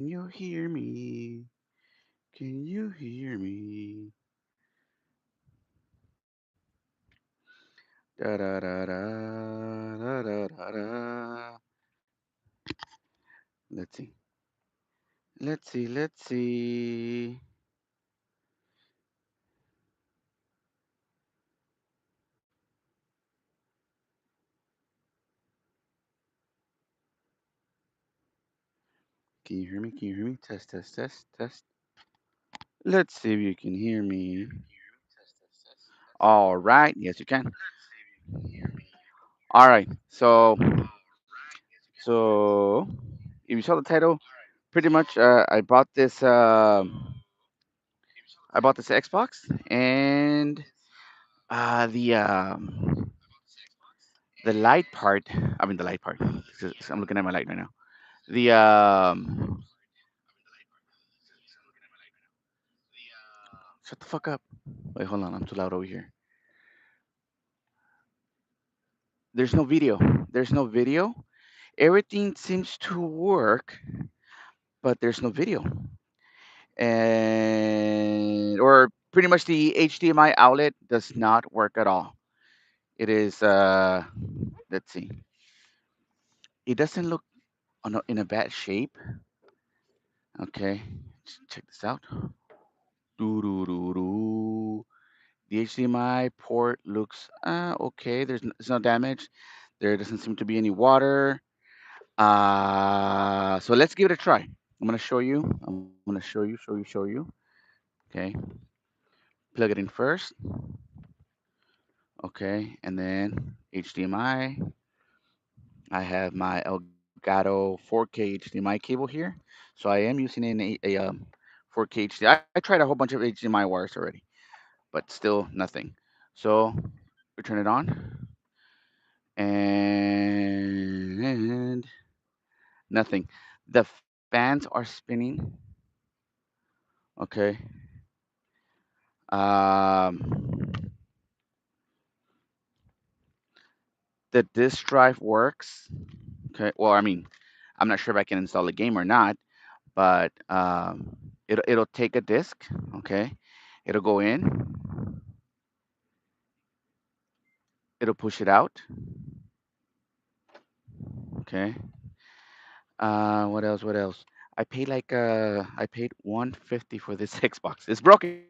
Can you hear me? Can you hear me? Da da da da da da da da. Let's see. Let's see. Let's see. Can you hear me? Can you hear me? Test, test, test, test. Let's see if you can hear me. All right. Yes, you can. All right. So if you saw the title, pretty much, I bought this Xbox, and the the light part. I mean, the light part. 'Cause I'm looking at my light right now. The shut the fuck up. Wait, hold on. I'm too loud over here. There's no video. There's no video. Everything seems to work, but there's no video. And or pretty much the HDMI outlet does not work at all. It is let's see. It doesn't look in a bad shape. Okay. Check this out. Doo doo doo doo. The HDMI port looks okay. There's no damage. There doesn't seem to be any water. So let's give it a try. I'm gonna show you. I'm gonna show you. Okay. Plug it in first. Okay, and then HDMI. I have my Elgato 4K HDMI cable here, so I am using a 4K HDMI. I tried a whole bunch of HDMI wires already, but still nothing. So we turn it on, and nothing. The fans are spinning. Okay. Um, the disk drive works. Okay. Well, I mean, I'm not sure if I can install a game or not, but it'll take a disk. Okay. It'll go in. It'll push it out. Okay. What else? What else? I paid 150 for this Xbox. It's broken.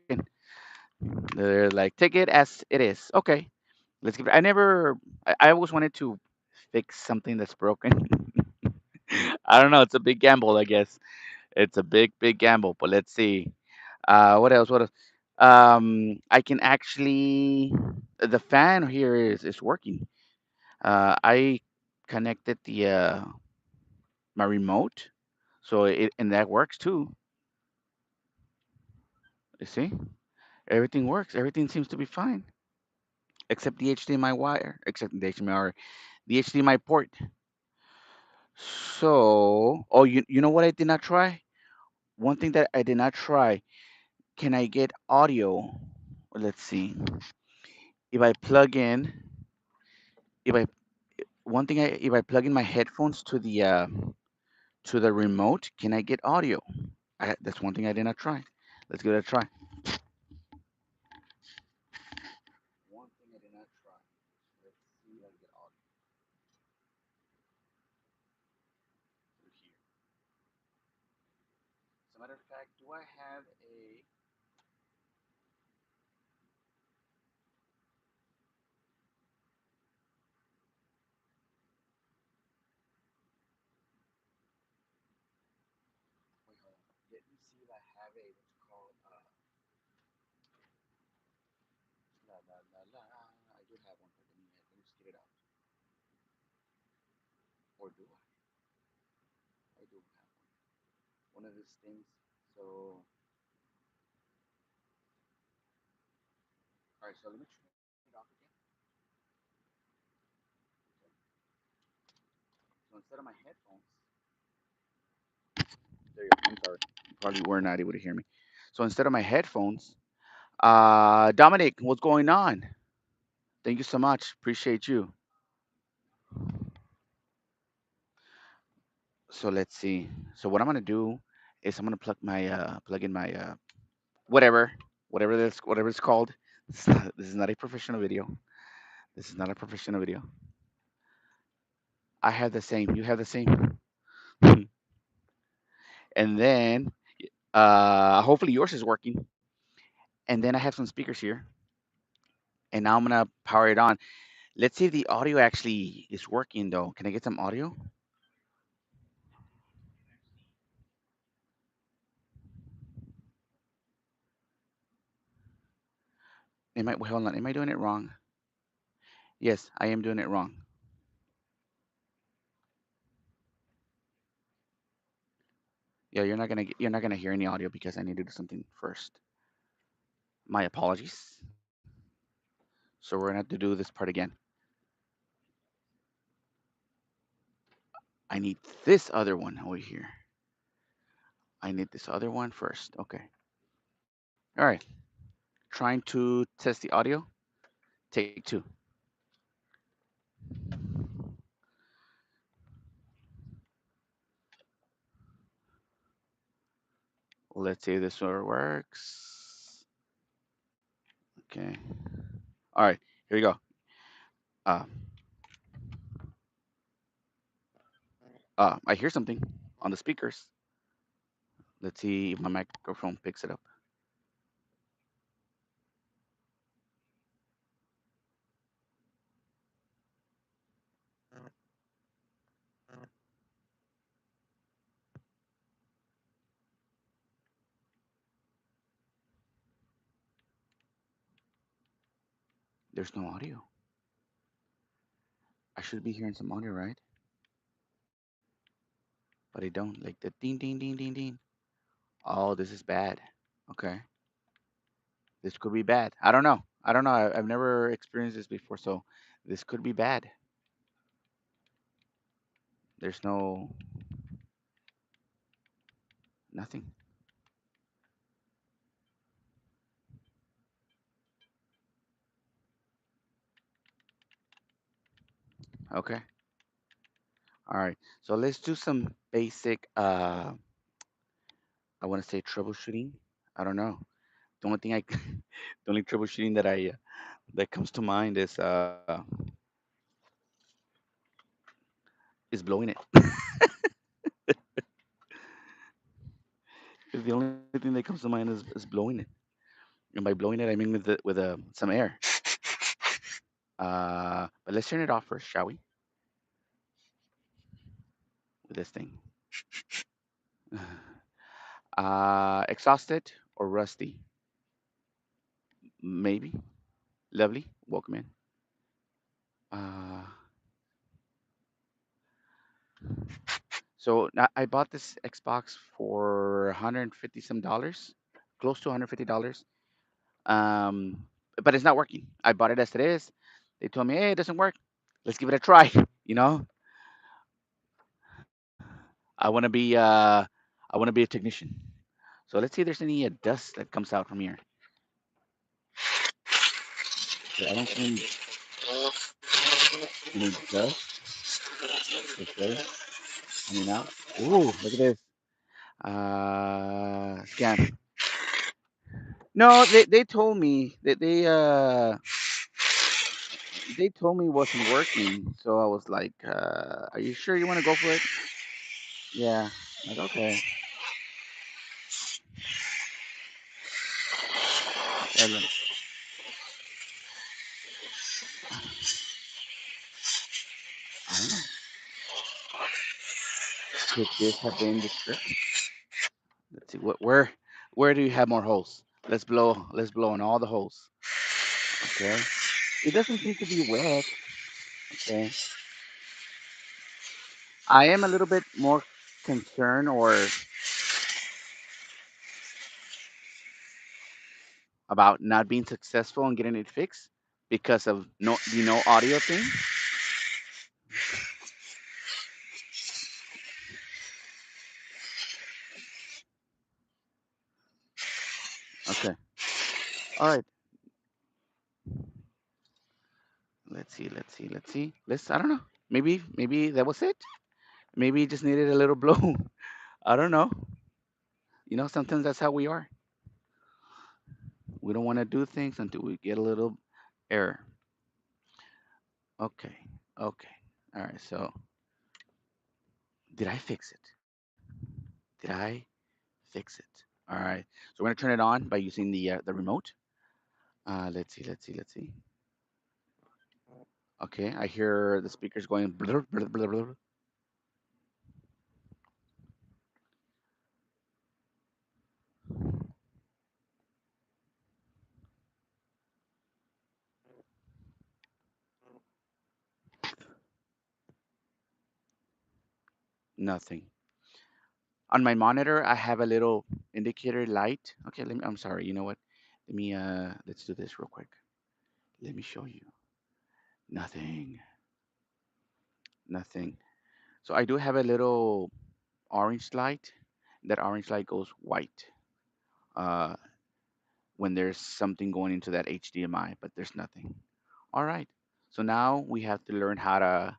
They're like, take it as it is. Okay. Let's give it. I always wanted to fix something that's broken. I don't know. It's a big gamble, I guess. It's a big gamble. But let's see. What else? What else? I can actually. The fan here is working. I connected the my remote, so it and that works too. You see, everything works. Everything seems to be fine, except the HDMI wire, except the HDMI or the HDMI port. So, oh, you know what I did not try? One thing that I did not try. Can I get audio? Let's see. If I plug in, if I one thing I if I plug in my headphones to the remote, can I get audio? That's one thing I did not try. Let's give it a try. One thing I did not try. Let's see if I can get audio through here. As a matter of fact, do I have a? Wait, hold on. Let me see if I have a what's called la la la la. I do have one, but let me just get it out. Or do I? I do have one. One of these things. So, all right. So let me turn it off again. Okay. So instead of my headphones, there you go. I'm sorry. You probably were not able to hear me. So instead of my headphones, Dominic, what's going on? Thank you so much. Appreciate you. So let's see. So what I'm gonna do? is I'm gonna plug in my whatever whatever it's called. This is not a professional video. This is not a professional video. I have the same. You have the same. And then hopefully yours is working. And then I have some speakers here. And now I'm gonna power it on. Let's see if the audio actually is working though. Can I get some audio? Hold on? Am I doing it wrong? Yes, I am doing it wrong. Yeah, you're not gonna hear any audio because I need to do something first. My apologies. So we're gonna have to do this part again. I need this other one over here. I need this other one first. Okay. All right. Trying to test the audio. Take two. Let's see if this one works. Okay. All right. Here we go. Uh, I hear something on the speakers. Let's see if my microphone picks it up. There's no audio. I should be hearing some audio, right? But I don't. Like the ding, ding, ding, ding, ding. Oh, this is bad. Okay. This could be bad. I don't know. I don't know. I've never experienced this before, so this could be bad. There's no nothing. Okay. All right. So let's do some basic I want to say troubleshooting. I don't know. The only thing the only troubleshooting that comes to mind is blowing it. Is the only thing that comes to mind is blowing it. And by blowing it, I mean with some air. But let's turn it off first, shall we? With this thing. Exhausted or rusty? Maybe. Lovely. Welcome in. Uh, so I bought this Xbox for 150 some dollars, close to $150. Um, but it's not working. I bought it as it is. They told me, hey, it doesn't work. Let's give it a try. You know, I want to be I want to be a technician. So let's see if there's any dust that comes out from here. Okay, I don't see any dust. Okay, coming out. Ooh, look at this. Scan. No, they told me that they told me it wasn't working. So I was like, are you sure you want to go for it? Yeah. Like, okay. And then, I don't know. Could this have been the trick? Let's see. Where do you have more holes? Let's blow on all the holes. Okay. It doesn't seem to be wet. Okay. I am a little bit more concerned or about not being successful in getting it fixed because of no audio thing. Okay. All right. Let's see. Let's see. Let's see. I don't know. Maybe that was it. Maybe it just needed a little blow. I don't know. Sometimes that's how we are. We don't want to do things until we get a little error. Okay. Okay. All right. So, did I fix it? Did I fix it? All right. So we're gonna turn it on by using the remote. Let's see. Let's see. Let's see. Okay. I hear the speakers going. Blur, blur, blur, blur. Nothing. On my monitor, I have a little indicator light. Okay. I'm sorry. You know what? Let's do this real quick. Let me show you. Nothing. Nothing. So I do have a little orange light. That orange light goes white uh, when there's something going into that HDMI, but there's nothing. All right. So now we have to learn how to.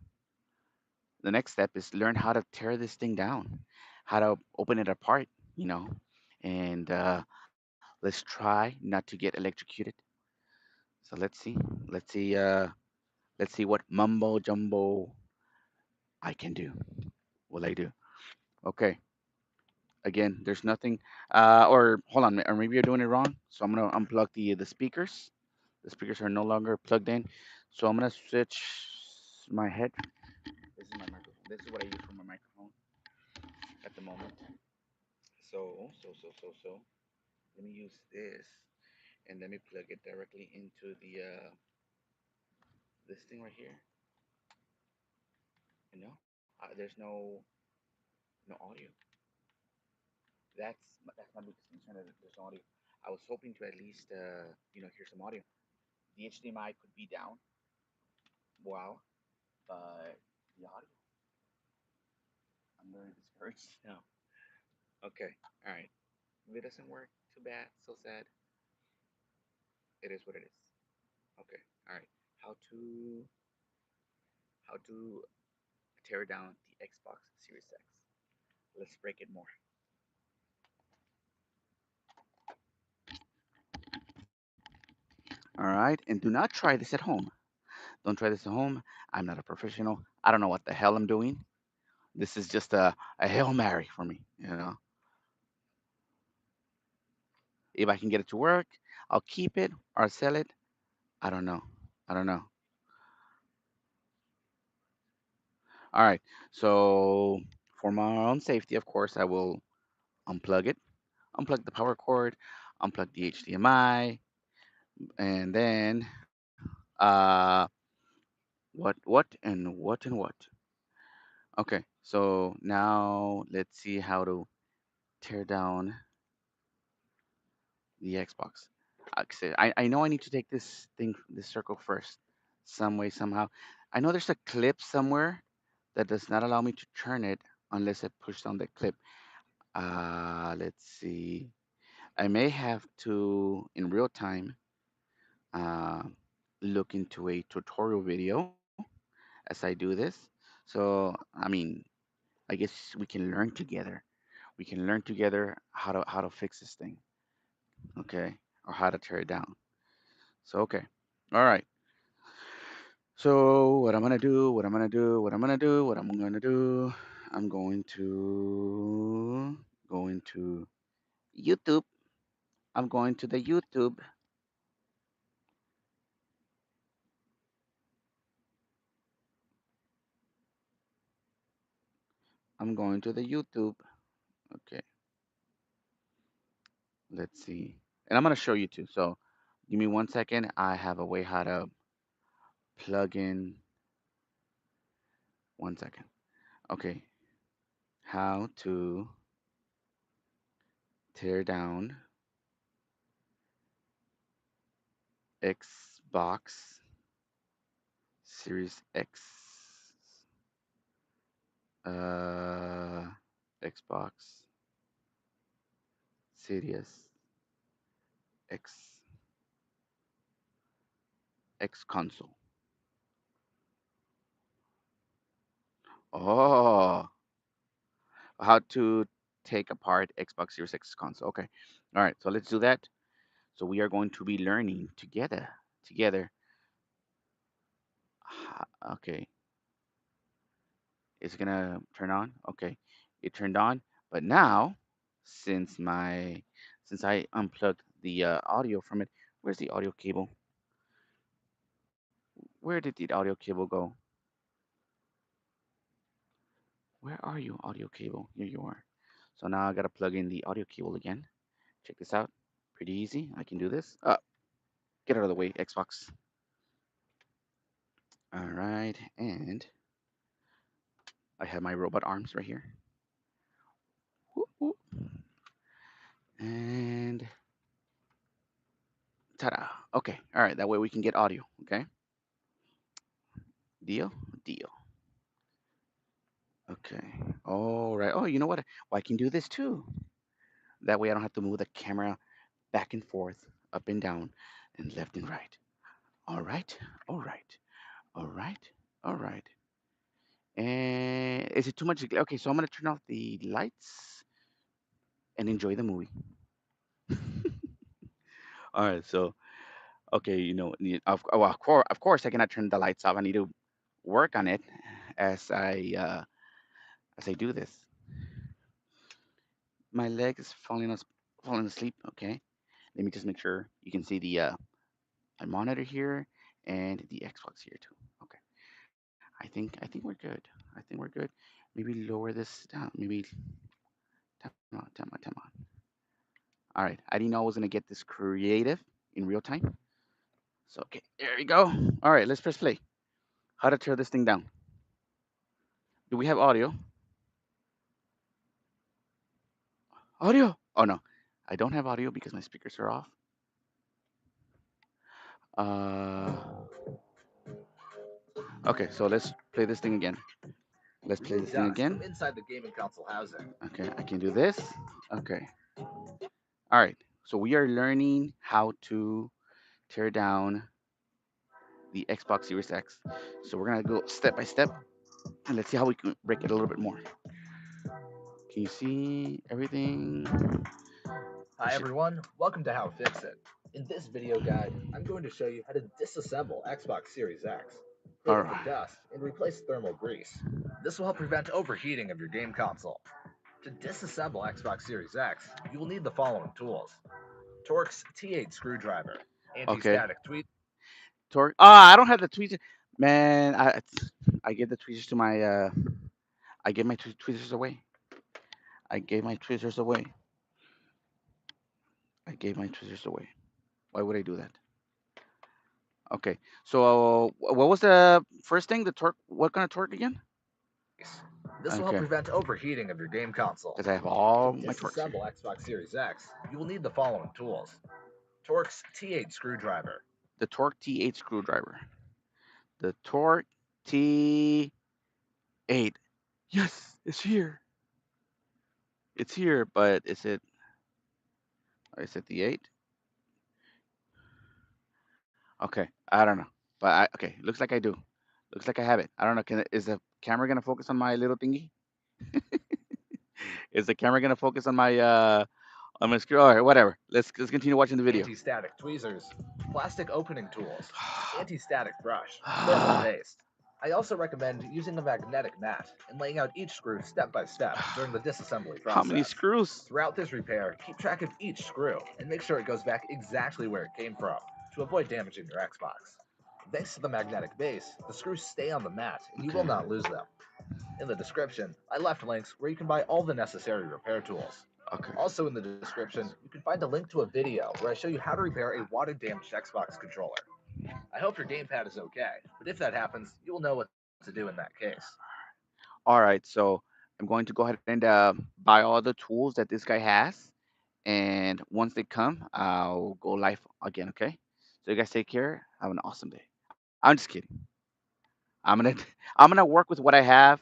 The next step is learn how to tear this thing down, how to open it apart, you know, and let's try not to get electrocuted. So let's see, let's see what mumbo jumbo I can do. Will I do? Okay. Again, there's nothing. Or hold on, or maybe you're doing it wrong. So I'm gonna unplug the speakers. The speakers are no longer plugged in. So I'm gonna switch my head. This is my microphone. This is what I use for my microphone at the moment. So. Let me use this and let me plug it directly into the this thing right here. There's no audio. That's my biggest concern that there's no audio. I was hoping to at least hear some audio. The HDMI could be down, wow, but the audio, I'm very discouraged now. Okay, all right. If it doesn't work, too bad. So sad. It is what it is. Okay, all right. How to how to tear down the Xbox Series X? Let's break it more. All right, and do not try this at home. Don't try this at home. I'm not a professional. I don't know what the hell I'm doing. This is just a Hail Mary for me, If I can get it to work, I'll keep it or sell it. I don't know. I don't know. All right. So for my own safety, of course, I will unplug it, unplug the power cord, unplug the HDMI, and then what and what. Okay. So now let's see how to tear down the Xbox. I know I need to take this circle first, some way, somehow. I know there's a clip somewhere that does not allow me to turn it unless I push down the clip. Let's see. I may have to, in real time, uh, look into a tutorial video as I do this. So, I mean, I guess we can learn together. We can learn together how to fix this thing, okay, or how to tear it down. So, okay, all right. So what I'm gonna do, what I'm gonna do, what I'm gonna do, what I'm gonna do, I'm going to YouTube. I'm going to the YouTube. I'm going to the YouTube. Okay, let's see. And I'm gonna show you too. So give me 1 second. I have a way how to plug in. 1 second. Okay, how to tear down Xbox Series X. Uh, Xbox Series X X console. Oh, how to? take apart Xbox Series X console. Okay. All right. So let's do that. So we are going to be learning together. Together. Okay. It's gonna turn on. Okay. It turned on. But now, since my since I unplugged the audio from it, where's the audio cable? Where did the audio cable go? Where are you, audio cable? Here you are. So now I gotta plug in the audio cable again. Check this out. Pretty easy. I can do this. Get out of the way, Xbox. All right, and I have my robot arms right here. Whoop, whoop. And ta-da. Okay. All right. That way we can get audio. Okay. Deal. Deal. Okay. All right. Oh, you know what? Well, I can do this too. That way I don't have to move the camera back and forth, up and down, and left and right. All right. All right. All right. All right. And is it too much? Okay, so I'm gonna turn off the lights and enjoy the movie. All right. So okay, of course, I cannot turn the lights off. I need to work on it as I do this. My leg is falling asleep. Okay, let me just make sure you can see the my monitor here and the Xbox here too. Okay, I think we're good. I think we're good. Maybe lower this down. Maybe time on. All right, I didn't know I was gonna get this creative in real time. So okay, there we go. All right, let's press play. How to tear this thing down? Do we have audio? Audio? Oh no, I don't have audio because my speakers are off. Uh, okay, so let's play this thing again. Let's play Remove this thing dust from again. inside the gaming console housing. Okay, I can do this. Okay, all right. So we are learning how to tear down the Xbox Series X. So we're gonna go step by step and let's see how we can break it a little bit more. Can you see everything? Hi everyone, welcome to How Fix It. In this video guide, I'm going to show you how to disassemble Xbox Series X, clear All it for right. dust, and replace thermal grease. This will help prevent overheating of your game console. To disassemble Xbox Series X, you will need the following tools. Torx T8 screwdriver, Okay. anti-static tweet. Torque. Ah, I don't have the tweezers. Man, I give the tweezers to my I gave my tweezers away. I gave my tweezers away. I gave my tweezers away. Why would I do that? Okay. So what was the first thing? The torque. What kind of torque again? This will help Okay. prevent overheating of your game console. Because I have To all my torques here. disassemble Xbox Series X, you will need the following tools. Torx T8 screwdriver, The Torque T8 screwdriver. The Torque T8. Yes, it's here. It's here, but is it the 8? Okay, I don't know. But okay, looks like I do. Looks like I have it. I don't know. Is the camera gonna focus on my little thingy? Is the camera gonna focus on my screen? All right, whatever. Let's continue watching the video. anti-static tweezers, plastic opening tools, anti-static brush, thermal paste. I also recommend using a magnetic mat and laying out each screw step by step during the disassembly How many process. screws? Throughout this repair, keep track of each screw and make sure it goes back exactly where it came from to avoid damaging your Xbox. Thanks to the magnetic base, the screws stay on the mat and you will Okay. not lose them. In the description, I left links where you can buy all the necessary repair tools. Okay. Also in the description, you can find a link to a video where I show you how to repair a water damaged Xbox controller. I hope your gamepad is okay, but if that happens, you will know what to do in that case. All right. So I'm going to go ahead and buy all the tools that this guy has, and once they come, I'll go live again. Okay. So you guys take care. Have an awesome day. I'm just kidding. I'm gonna I'm gonna work with what I have.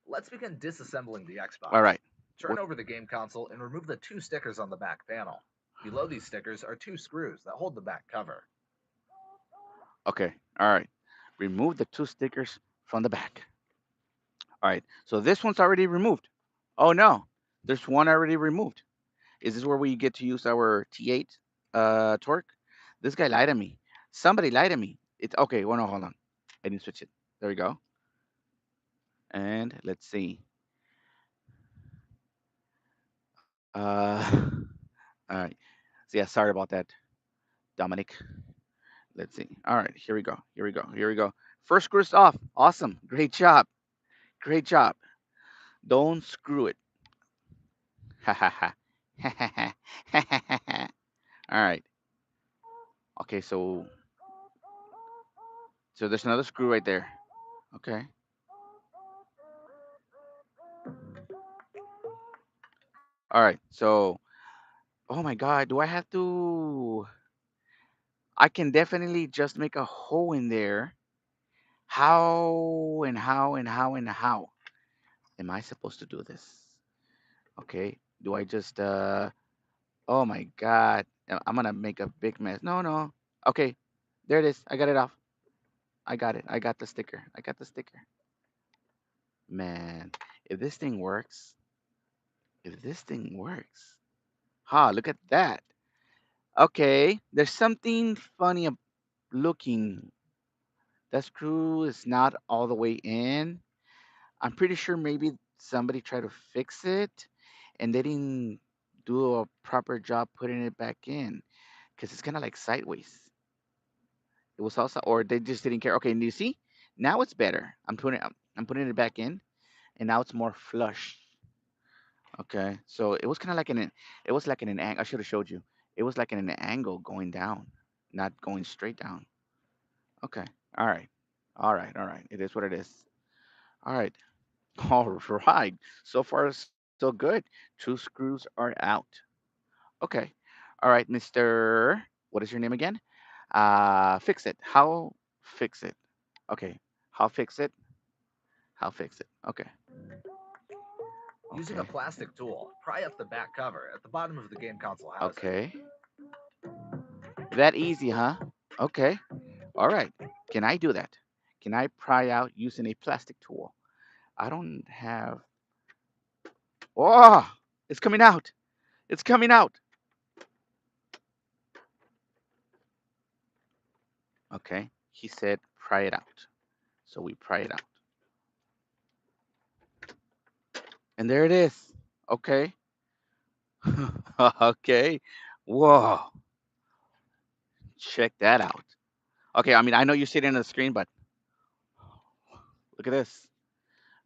Let's begin disassembling the All Xbox. right. Turn over the game console and remove the two stickers on the back panel. Below these stickers are two screws that hold the back cover. Okay. All right. Remove the two stickers from the back. All right. So this one's already removed. Oh no, there's one already removed. Is this where we get to use our T8 torque? This guy lied to me. Somebody lied to me. It's okay. Well, no, hold on. I didn't switch it. There we go. And let's see. Uh, all right. So yeah, sorry about that, Dominic. Let's see. All right, here we go. Here we go. Here we go. First screw's off. Awesome. Great job. Great job. Don't screw it. Ha ha ha. Ha ha ha. Ha ha ha. All right. Okay, so there's another screw right there. Okay. All right. So, oh my God, do I have to? I can definitely just make a hole in there. How and how and how and how am I supposed to do this? Okay. Do I just oh my God. I'm gonna make a big mess. No, no. Okay. There it is. I got it off. I got it. I got the sticker. I got the sticker. Man, if this thing works, if this thing works. Ha, look at that. Okay. There's something funny looking. That screw is not all the way in. I'm pretty sure maybe somebody tried to fix it and they didn't do a proper job putting it back in because it's kind of like sideways. It was also, or they just didn't care. Okay, and you see, now it's better. I'm putting it back in, and now it's more flush. Okay, so it was kind of like it was like in an angle. I should have showed you. It was like in an angle going down, not going straight down. Okay, all right, all right, all right. It is what it is. All right, all right. So far, so good. Two screws are out. Okay, all right, Mister. What is your name again? Fix it. How fix it? Okay, how fix it? How fix it? Okay, Using a okay, plastic tool, pry up the back cover at the bottom of the game console housing. okay. That easy, huh? Okay. All right. Can I do that? Can I pry out using a plastic tool? I don't have. Oh, it's coming out. It's coming out. Okay. He said pry it out. So we pry it out. And there it is. Okay. Okay. Whoa. Check that out. Okay. I mean, I know you're sitting on the screen, but look at this.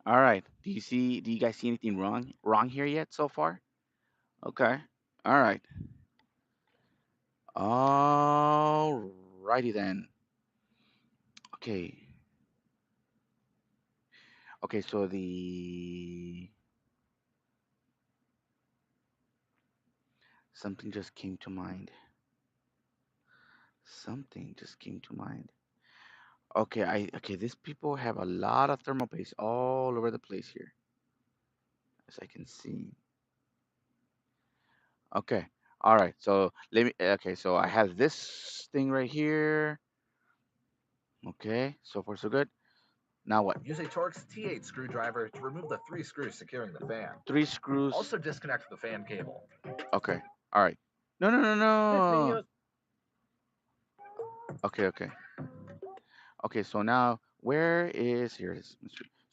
All right. Do you guys see anything wrong here yet so far? Okay. All right. All righty then. Okay. Okay, so the something just came to mind. Something just came to mind. Okay, these people have a lot of thermal paste all over the place here, as I can see. Okay. All right. So let me okay, so I have this thing right here. Okay, so far so good. Now what? Use a Torx T8 screwdriver to remove the 3 screws securing the fan. Three screws. Also disconnect the fan cable. Okay. All right. No, no, no, This no. video Okay, okay. Okay, so now where is here it is.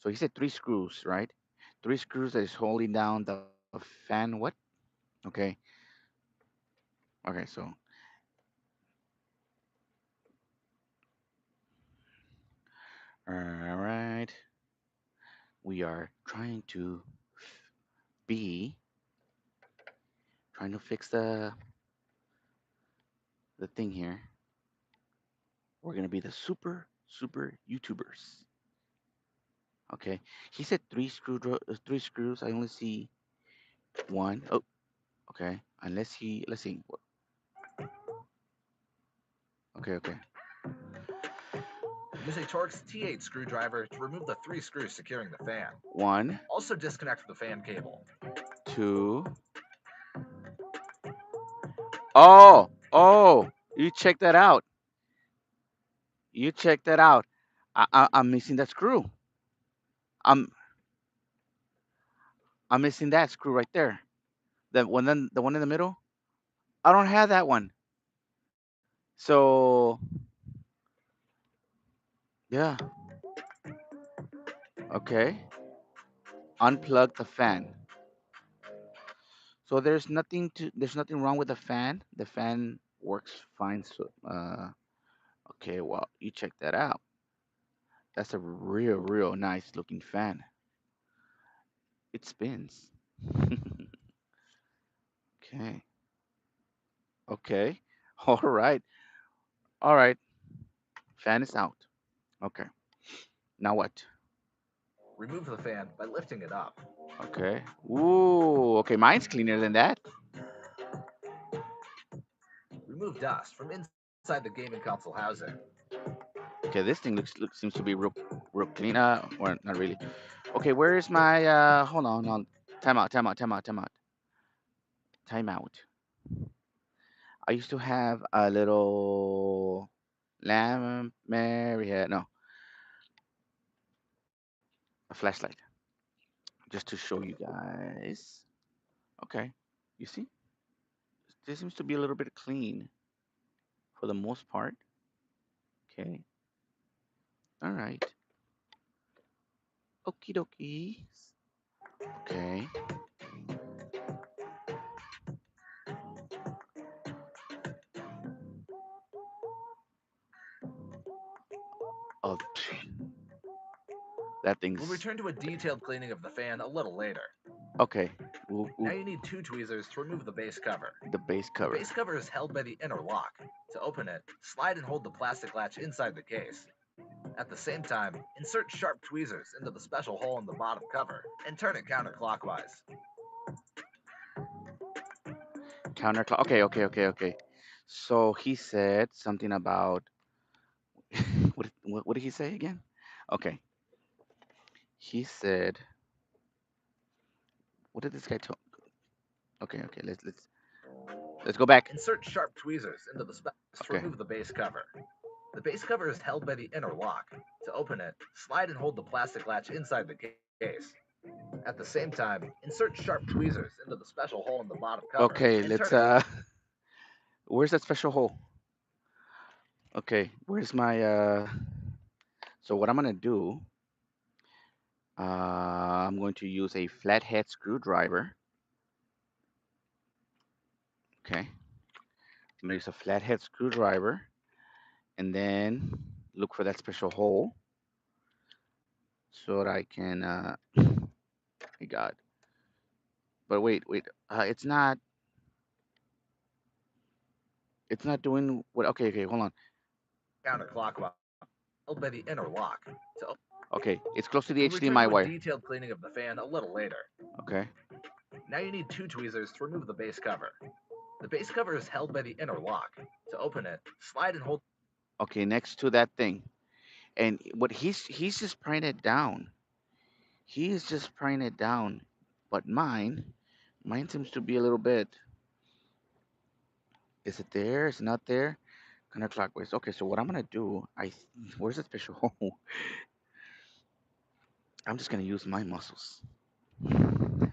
So he said three screws, right? Three screws that is holding down the fan. What? Okay. Okay, so all right. We are be trying to fix the thing here. We're gonna be the super YouTubers. Okay. He said three screws. I only see one. Oh, okay. Unless he let's see. Okay, okay. Use a Torx T8 screwdriver to remove the 3 screws securing the fan. One, Also disconnect the fan cable. two. Oh, oh, you check that out. You check that out. I'm missing that screw. I'm I'm missing that screw right there. The one in the middle. I don't have that one. So yeah, okay. Unplug the fan. So there's nothing wrong with the fan. The fan works fine. So okay, well you check that out. That's a real nice looking fan. It spins. Okay. Okay. All right. All right. Fan is out. Okay. Now what? Remove the fan by lifting it up. Okay. Ooh. Okay. Mine's cleaner than that. Remove dust from inside the gaming console housing. Okay. This thing seems to be real clean. Or not really. Okay. Where is my? Hold on. Hold on. Time out. Time out. Time out. Time out. Time out. I used to have a little lamp. Mary had no a flashlight just to show you guys. Okay. You see, this seems to be a little bit clean for the most part. Okay. All right. Okie dokie. Okay. Oh, that We'll thing's return to a detailed cleaning of the fan a little later. okay. Now you need two tweezers to remove the base cover. The base The cover. base cover is held by the inner lock. To open it, slide and hold the plastic latch inside the case. At the same time, insert sharp tweezers into the special hole in the bottom cover and turn it counterclockwise. Counterclock. Okay. Okay. Okay. Okay. So he said something about what did he say again? Okay. He said what did this guy talk? Okay. Okay. Let's go back. Insert sharp tweezers into the space to Okay. remove the base cover. The base cover is held by the inner lock. To open it, slide and hold the plastic latch inside the case. At the same time, insert sharp tweezers into the special hole in the bottom cover Okay. and turn Let's it. where's that special hole? Okay. Where's my so what I'm gonna do, I'm going to use a flathead screwdriver. Okay. I'm gonna use a flathead screwdriver and then look for that special hole so that I can my God. But wait, it's not doing what okay, hold on. Counterclockwise, held by the inner lock. To Okay, it's close to the We'll return HDMI to a wire. detailed cleaning of the fan a little later. Okay. Now you need two tweezers to remove the base cover. The base cover is held by the inner lock. To open it, slide and hold. Okay, next to that thing. And what he's just prying it down. He is just prying it down. But mine seems to be a little bit. Is it there? Is it not there? Counterclockwise. Okay, so what I'm gonna do, where's the special hole? I'm just gonna use my muscles,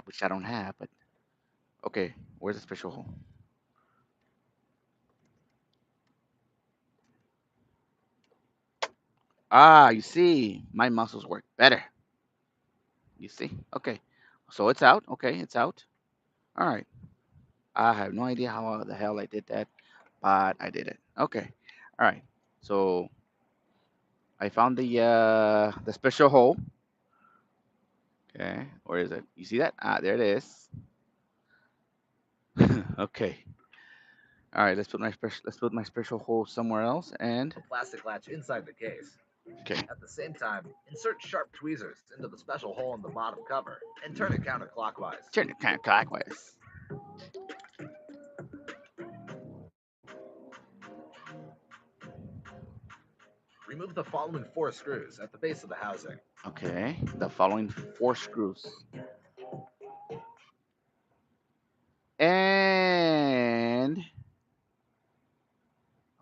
which I don't have. But okay, where's the special hole? Ah, you see, my muscles work better. You see? Okay, so it's out. Okay, it's out. All right. I have no idea how the hell I did that, but I did it. Okay. All right. So I found the special hole. Okay, where is it? You see that? Ah, there it is. Okay. All right. Let's put my special hole somewhere else. And The plastic latch inside the case. okay, At the same time, insert sharp tweezers into the special hole in the bottom cover and turn it counterclockwise. turn it kind of clockwise. Remove the following four screws at the base of the housing. Okay. The following four screws. And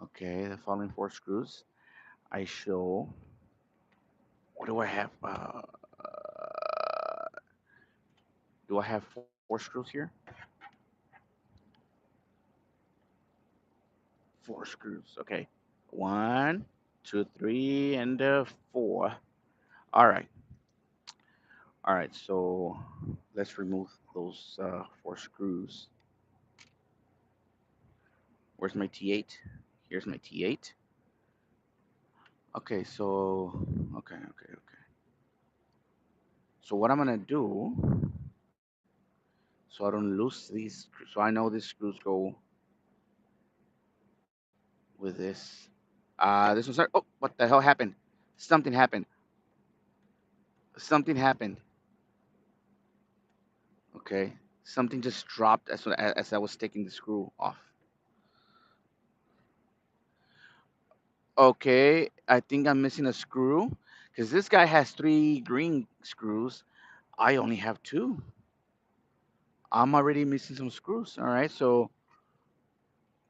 okay, the following four screws. I show. What do I have? Do I have four screws here? Four screws. Okay. One, two, three, and four. All right. All right. So let's remove those four screws. Where's my T8? Here's my T8. Okay. Okay. So what I'm gonna do, so I don't lose these, so I know these screws go with this. This one's oh, what the hell happened? Something happened. Something happened. Okay. Something just dropped as I was taking the screw off. Okay, I think I'm missing a screw because this guy has three green screws. I only have two. I'm already missing some screws. All right, so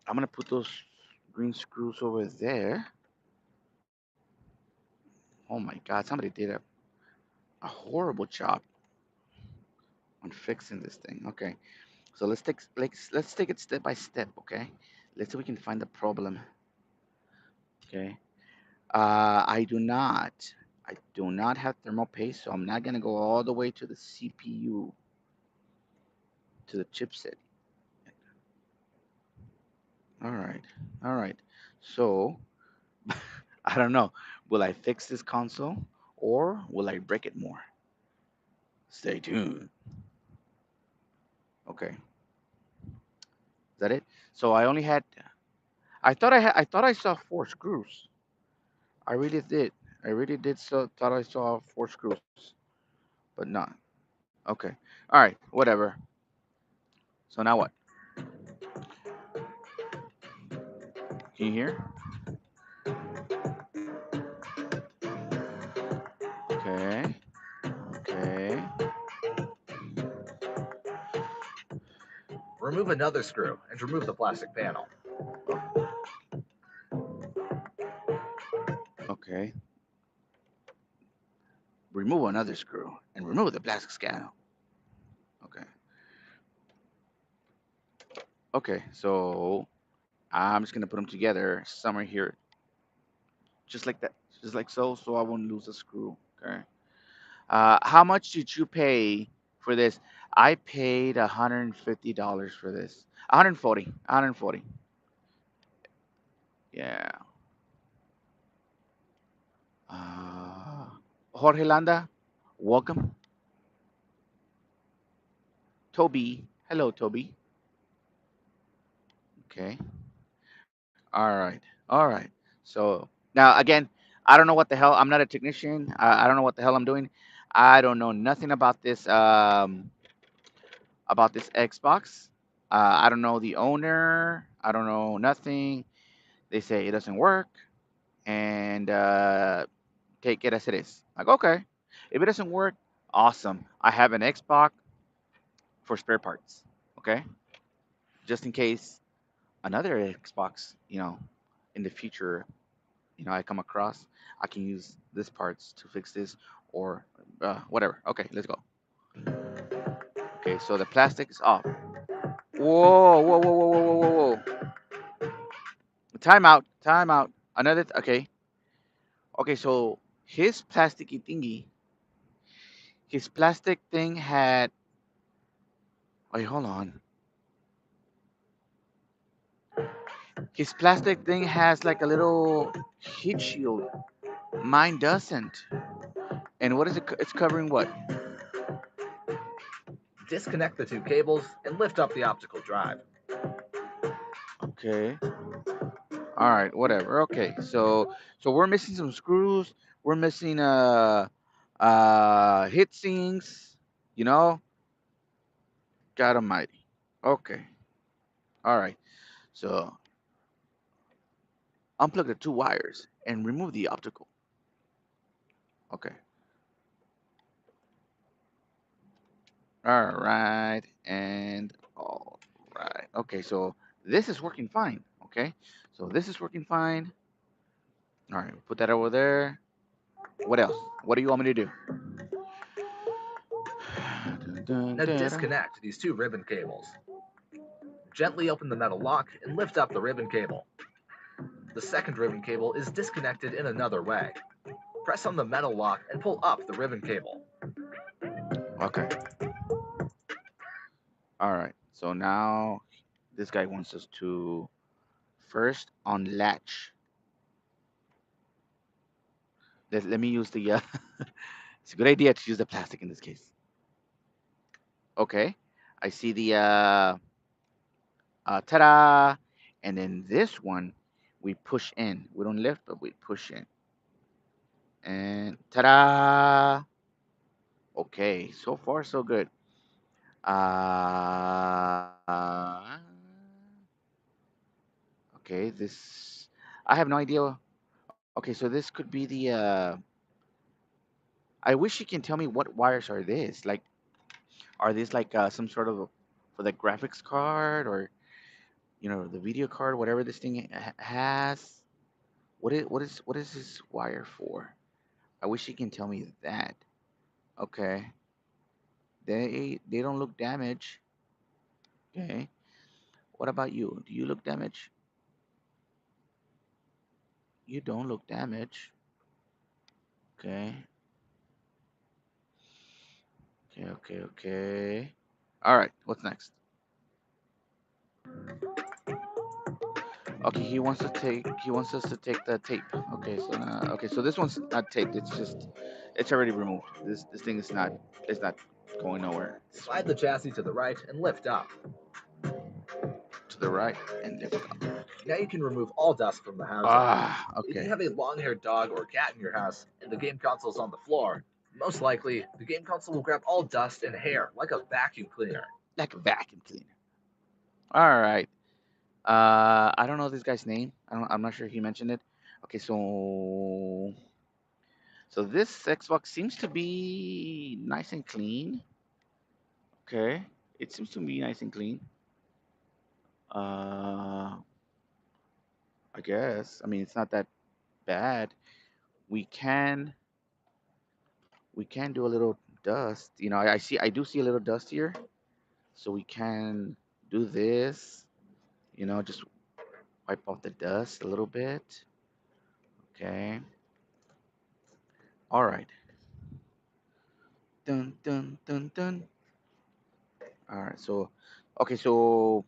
I'm gonna put those green screws over there. Oh my God, somebody did a horrible job on fixing this thing. Okay, so let's take it step by step. Okay, let's see if we can find the problem. Okay, I do not. I do not have thermal paste, so I'm not gonna go all the way to the CPU, to the chipset. All right, all right. So I don't know. Will I fix this console or will I break it more? Stay tuned. Okay, is that it? So I only had. I thought I saw four screws. I really did. I really did. So thought I saw four screws, but not. Okay. All right. Whatever. So now what? Can you hear? Okay. Okay. Remove another screw and remove the plastic panel. Okay. Remove another screw and remove the plastic scale. Okay. Okay. So I'm just gonna put them together somewhere here, just like that, just like so, so I won't lose a screw. Okay. How much did you pay for this? I paid $150 for this. 140. 140. Yeah. Uh, Jorge Landa, welcome. Toby, hello, Toby. Okay. All right. All right. So now again, I don't know what the hell. I'm not a technician. I don't know what the hell I'm doing. I don't know nothing about this Xbox. I don't know the owner. I don't know nothing. They say it doesn't work, and take it as it is. Like, okay, if it doesn't work, awesome. I have an Xbox for spare parts. Okay, just in case another Xbox, in the future, I come across, I can use this parts to fix this or whatever. Okay, let's go. Okay, so the plastic is off. Whoa, whoa, whoa, whoa, whoa, whoa, whoa, whoa. Time out, time out. Another, okay. Okay, so his plasticky thingy, his plastic thing had, wait, hold on. His plastic thing has like a little heat shield. Mine doesn't. And what is it? It's covering what? Disconnect the two cables and lift up the optical drive. Okay. All right, whatever. Okay. So we're missing some screws. We're missing hit sinks, you know? God almighty. Okay. All right. So unplug the two wires and remove the optical. Okay. All right. And all right. Okay. So this is working fine. Okay. So this is working fine. All right. Put that over there. What else? What do you want me to do? Dun, Now dun, dun. disconnect these two ribbon cables. Gently open the metal lock and lift up the ribbon cable. The second ribbon cable is disconnected in another way. Press on the metal lock and pull up the ribbon cable. Okay. All right. So now this guy wants us to first unlatch. Let me use the. It's a good idea to use the plastic in this case. Okay. I see the ta-da, and then this one we push in. We don't lift, but we push in, and ta-da. Okay. So far so good. Uh, okay. This I have no idea. Okay, so this could be the. I wish you can tell me what wires are this. Like, are these like some sort of for the graphics card or the video card, whatever this thing has? What is this wire for? I wish you can tell me that. Okay, they don't look damaged. Okay, what about you? Do you look damaged? You don't look damaged. Okay, okay. All right, what's next? Okay, he wants us to take the tape. Okay, so this one's not taped. It's already removed. This thing is not going nowhere. This Slide one the chassis to the right and lift up. to the right and lift up. Now you can remove all dust from the housing. If you Okay. have a long-haired dog or cat in your house and the game console is on the floor, most likely the game console will grab all dust and hair like a vacuum cleaner. Like a vacuum cleaner. All right. I don't know this guy's name. I'm not sure he mentioned it. Okay, so this Xbox seems to be nice and clean. Okay, it seems to be nice and clean. Uh, I guess. I mean, it's not that bad. We can we can do a little dust. I do see a little dust here, so we can do this. Just wipe off the dust a little bit. Okay. All right. Dun dun dun dun. All right. So, okay. So,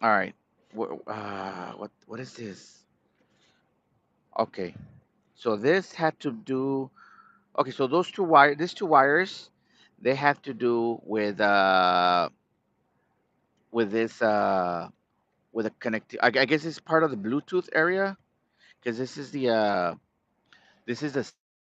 all right. What is this? Okay. So this had to do. Okay. So these two wires, they have to do with this with a connect. I guess it's part of the Bluetooth area because this is the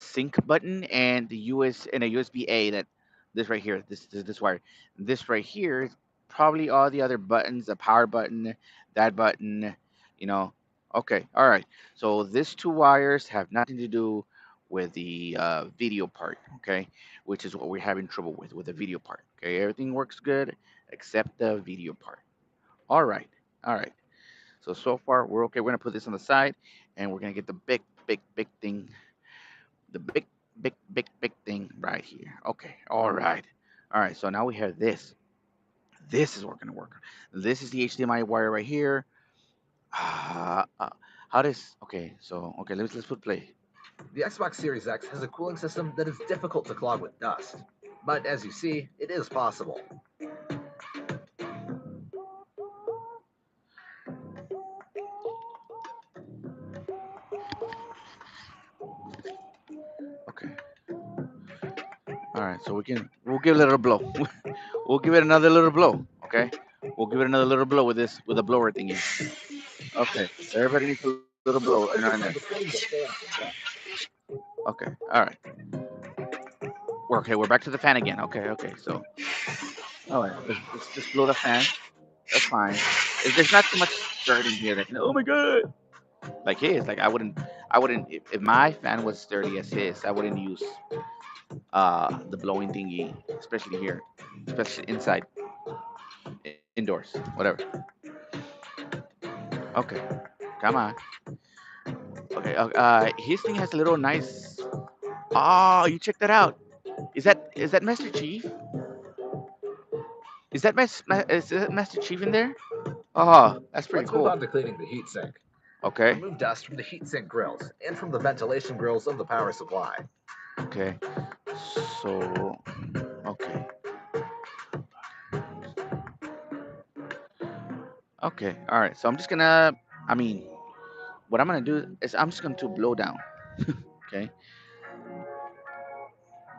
sync button and the USB-A that this right here, this wire, this right here is probably all the other buttons, the power button, that button, you know. Okay, all right. So these two wires have nothing to do with the video part, okay, which is what we're having trouble with the video part. Okay, everything works good except the video part. All right, all right. So far we're okay. We're gonna put this on the side, and we're gonna get the big thing, the big thing right here. Okay, all right, all right. So now we have this. This is what's gonna work. This is the HDMI wire right here. Uh, uh, how does? Okay, so okay, let's put play. The Xbox Series X has a cooling system that is difficult to clog with dust. But as you see, it is possible. Okay, all right. So we'll give it a little blow. We'll give it another little blow. Okay, we'll give it another little blow with a blower thingy. Okay, so everybody needs a little blow in there. Okay, all right. We're back to the fan again. Okay. So, all right, let's just blow the fan. That's fine. There's not too much dirt in here that can. Oh my god! Like his, like I wouldn't. If my fan was sturdy as his, I wouldn't use the blowing thingy, especially here, especially inside, indoors, whatever. Okay, come on. Okay, his thing has a little nice. Oh, you check that out. Is that Master Chief? Is that Master Chief in there? Oh, that's pretty Let's move cool. on to cleaning the heatsink. Okay. Remove dust from the heatsink grills and from the ventilation grills of the power supply. Okay. So, okay. Okay. All right. So I'm just gonna. I mean, what I'm gonna do is I'm just going to blow down. Okay.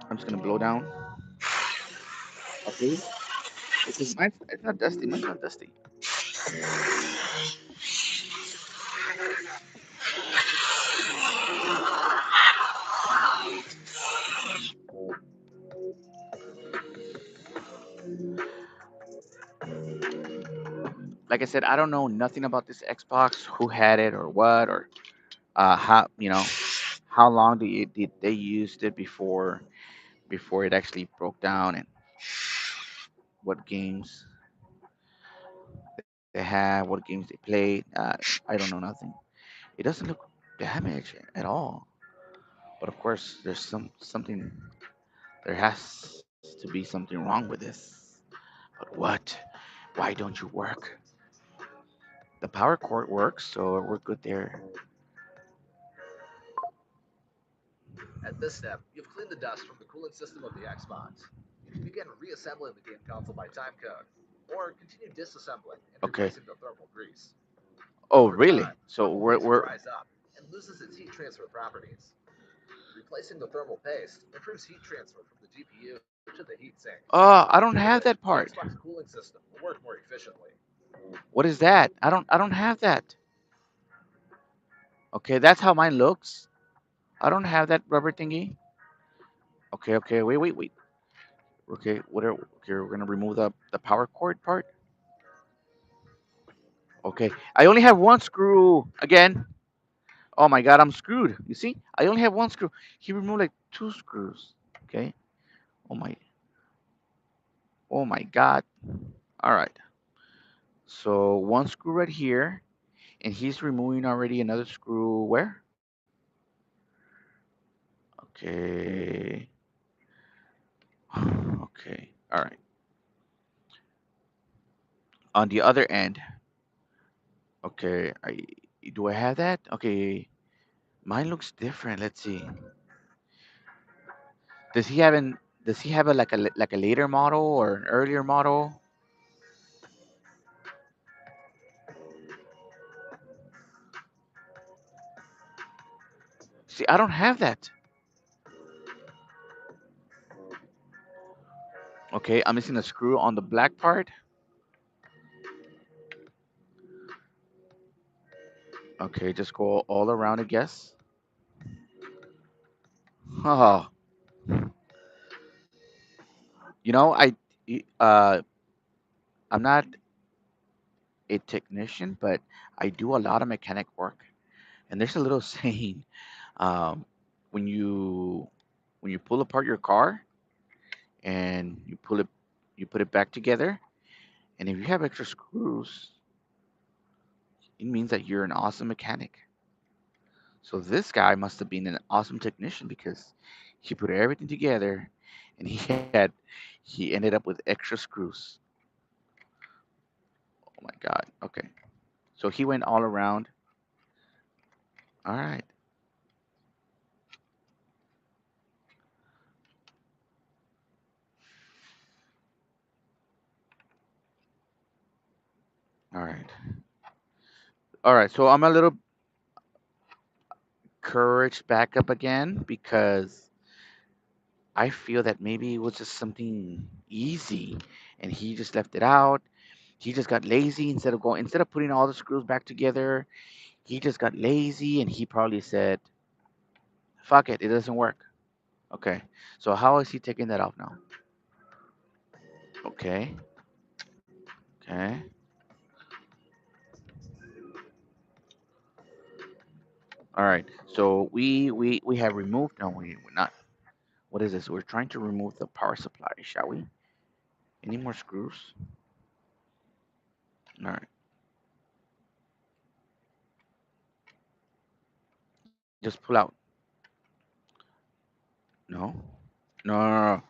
I'm just gonna blow down. Okay. It's not dusty. Mine's not dusty. Like I said, I don't know nothing about this Xbox, who had it or what, or how how long did they used it before it actually broke down, and what games they have, what games they played. I don't know nothing. It doesn't look damaged at all. But of course, there's something. There has to be something wrong with this. But what? Why don't you work? The power cord works, so we're good there. At this step, you've cleaned the dust from the cooling system of the Xbox. You can begin reassembling the game console by timecode, or continue disassembling and Okay. replacing the thermal grease. Oh, Over really? time, So thermal we're paste we're dries up and loses its heat transfer properties. Replacing the thermal paste improves heat transfer from the GPU to the heatsink. I don't With have it, that the part. Xbox cooling system will work more efficiently. What is that? I don't have that. Okay, that's how mine looks. I don't have that rubber thingy. Okay, okay, wait. Okay, okay, we're gonna remove the power cord part. Okay, I only have one screw again. Oh my god, I'm screwed. You see, I only have one screw. He removed like two screws. Okay. Oh my, oh my god. All right. So one screw right here, and he's removing already another screw. Where? Okay. Okay. All right. On the other end. Okay. Do I have that? Okay. Mine looks different. Let's see. Does he have an Does he have like a later model or an earlier model? See, I don't have that. Okay, I'm missing a screw on the black part. Okay, just go all around, I guess. Oh, you know, I'm not a technician, but I do a lot of mechanic work. And there's a little saying, um, when you pull apart your car and you put it back together, and if you have extra screws, it means that you're an awesome mechanic. So this guy must have been an awesome technician because he put everything together, and he ended up with extra screws. Oh my God. Okay. So he went all around. All right. All right. All right. So I'm a little courage back up again because I feel that maybe it was just something easy and he just left it out. He just got lazy instead of putting all the screws back together. He just got lazy and he probably said, "Fuck it, it doesn't work." Okay. So how is he taking that off now? Okay. Okay. All right. So we have removed. No, we're not. What is this? We're trying to remove the power supply, shall we? Any more screws? All right. Just pull out. No. No. No. No.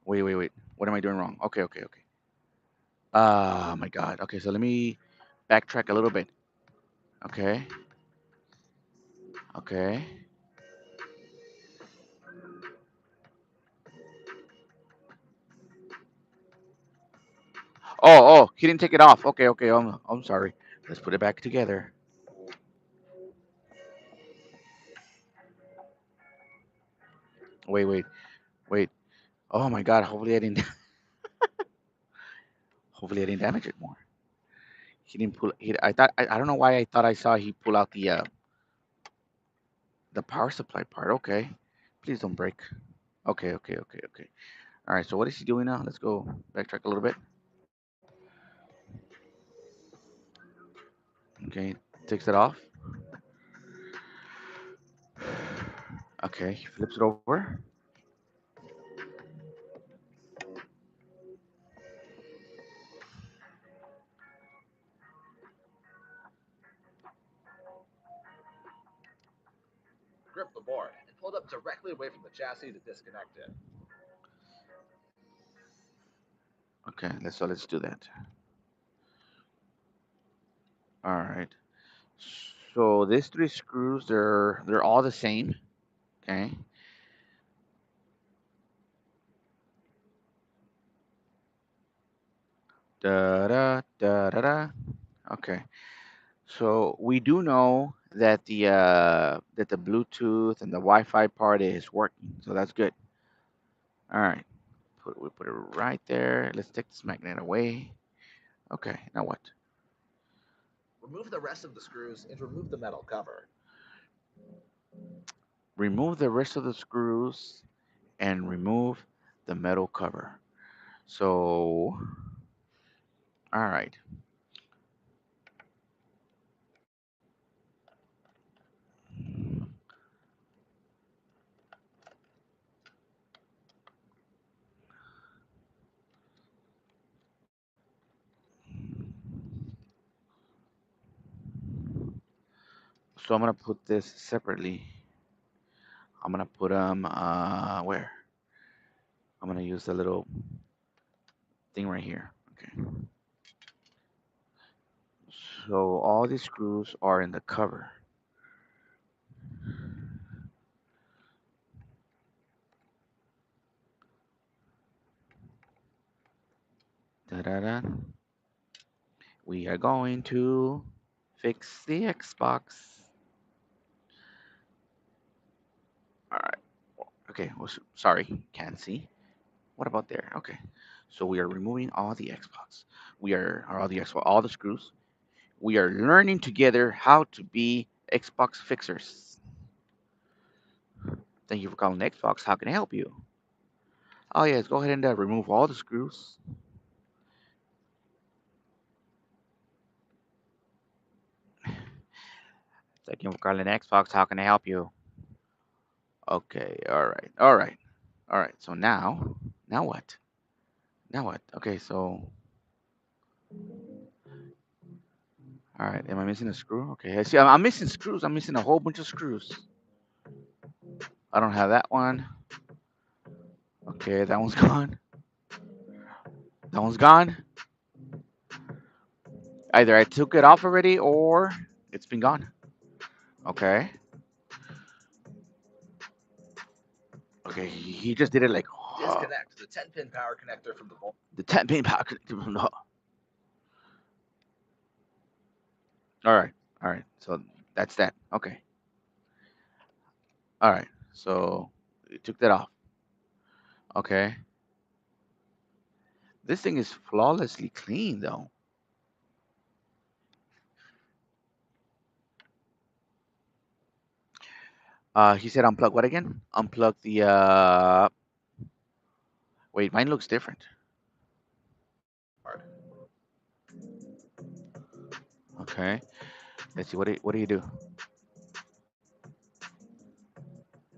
Wait. What am I doing wrong? Okay. Okay. Okay. Oh my God. Okay, so let me backtrack a little bit. Okay, okay. Oh, he didn't take it off. Okay, okay. I'm sorry. Let's put it back together. Wait, wait, wait. Oh my God. Hopefully I didn't. Hopefully I didn't damage it more. He didn't pull. I thought. I don't know why I thought I saw he pull out the power supply part. Okay. Please don't break. Okay, okay, okay, okay. All right. So what is he doing now? Let's go backtrack a little bit. Okay. Takes it off. Okay. He flips it over. Grip the board and pull it up directly away from the chassis to disconnect it. Okay. Let's do that. All right. So these three screws, they're all the same. Okay. Da da da da da. Okay. So we do know that the Bluetooth and the Wi-Fi part is working. So that's good. All right. We put it right there. Let's take this magnet away. Okay. Now what? Remove the rest of the screws and remove the metal cover. Remove the rest of the screws and remove the metal cover. So, all right. So I'm gonna put this separately. I'm gonna put them where? I'm gonna use the little thing right here. Okay. So all these screws are in the cover. Da-da-da. We are going to fix the Xbox. All right. Okay. Well, sorry, can't see. What about there? Okay. So we are removing all the Xbox. We are or all the Xbox, all the screws. We are learning together how to be Xbox fixers. Thank you for calling Xbox. How can I help you? Oh yes, go ahead and remove all the screws. Thank you for calling Xbox. How can I help you? Okay. All right. All right. All right. So now what? Now what? Okay. So all right. Am I missing a screw? Okay. I see. I'm missing screws. I'm missing a whole bunch of screws. I don't have that one. Okay. That one's gone. That one's gone. Either I took it off already or it's been gone. Okay. Okay. He just did it like Disconnect the 10-pin power connector from the board. the 10 pin power. No. All right. All right. So that's that. Okay. All right. So you took that off. Okay. This thing is flawlessly clean though. He said unplug what again? Unplug the wait, mine looks different. Okay. Let's see what do you do?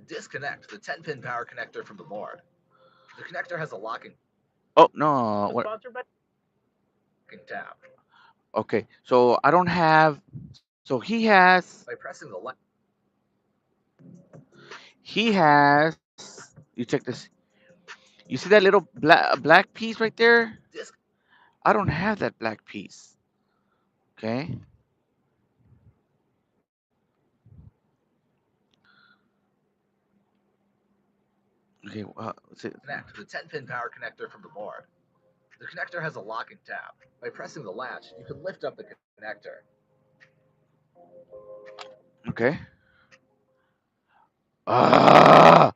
Disconnect the 10-pin power connector from the board. The connector has a locking Oh no, what tab. okay. So I don't have so By pressing the left, he has you check this. You see that little black piece right there? disc I don't have that black piece. Okay. Okay. Connect the 10-pin power connector from the board. The connector has a locking tab. By pressing the latch, you can lift up the connector. Okay. Ah.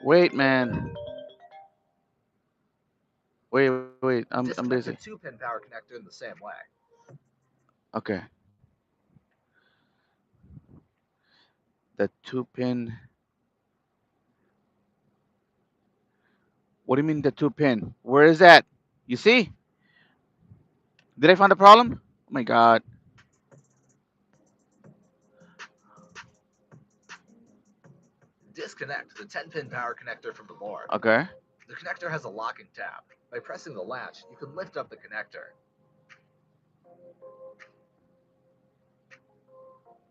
Wait, man. Wait. I'm busy. Disconnect the 2-pin power connector in the same way. Okay. The two pin. What do you mean the two pin? Where is that? You see? Did I find the problem? Oh my god. Disconnect the 10-pin power connector from the board. Okay. The connector has a locking tab. By pressing the latch, you can lift up the connector.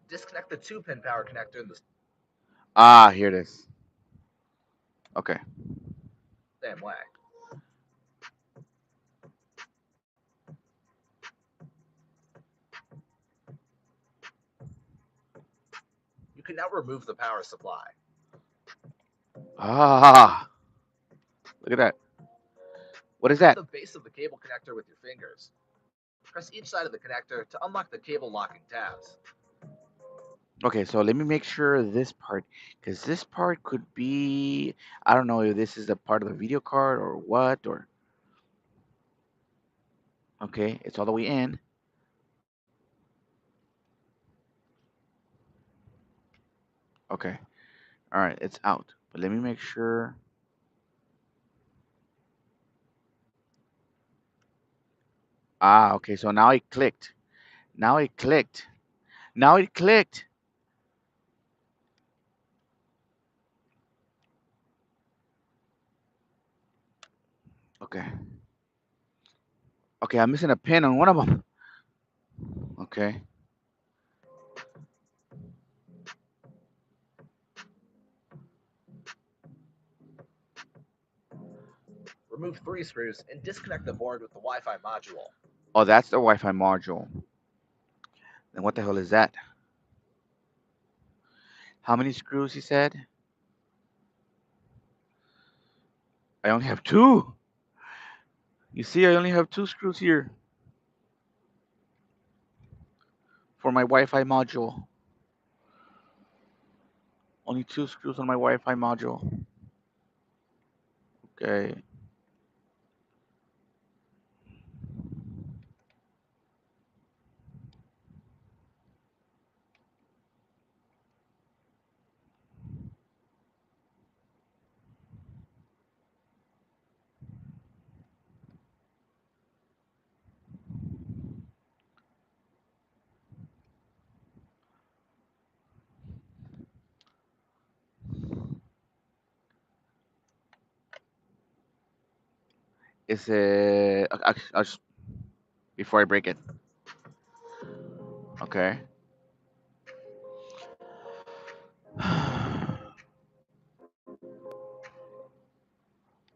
Disconnect the 2-pin power connector in the Ah, here it is. Okay. same way. You can now remove the power supply. Ah, look at that. What is Grab that? the base of the cable connector with your fingers. Press each side of the connector to unlock the cable locking tabs. Okay, so let me make sure this part, because this part could be, I don't know if this is a part of the video card or what, or, okay, it's all the way in. Okay, all right, it's out. But let me make sure. Ah, okay, so now it clicked. Now it clicked. Now it clicked. Okay. Okay, I'm missing a pin on one of them. Okay. Remove 3 screws and disconnect the board with the Wi-Fi module. Oh, that's the Wi-Fi module. Then what the hell is that? How many screws, he said? I only have two. You see, I only have two screws here for my Wi-Fi module. Only two screws on my Wi-Fi module. Okay. Is it? I'll just, before I break it. Okay.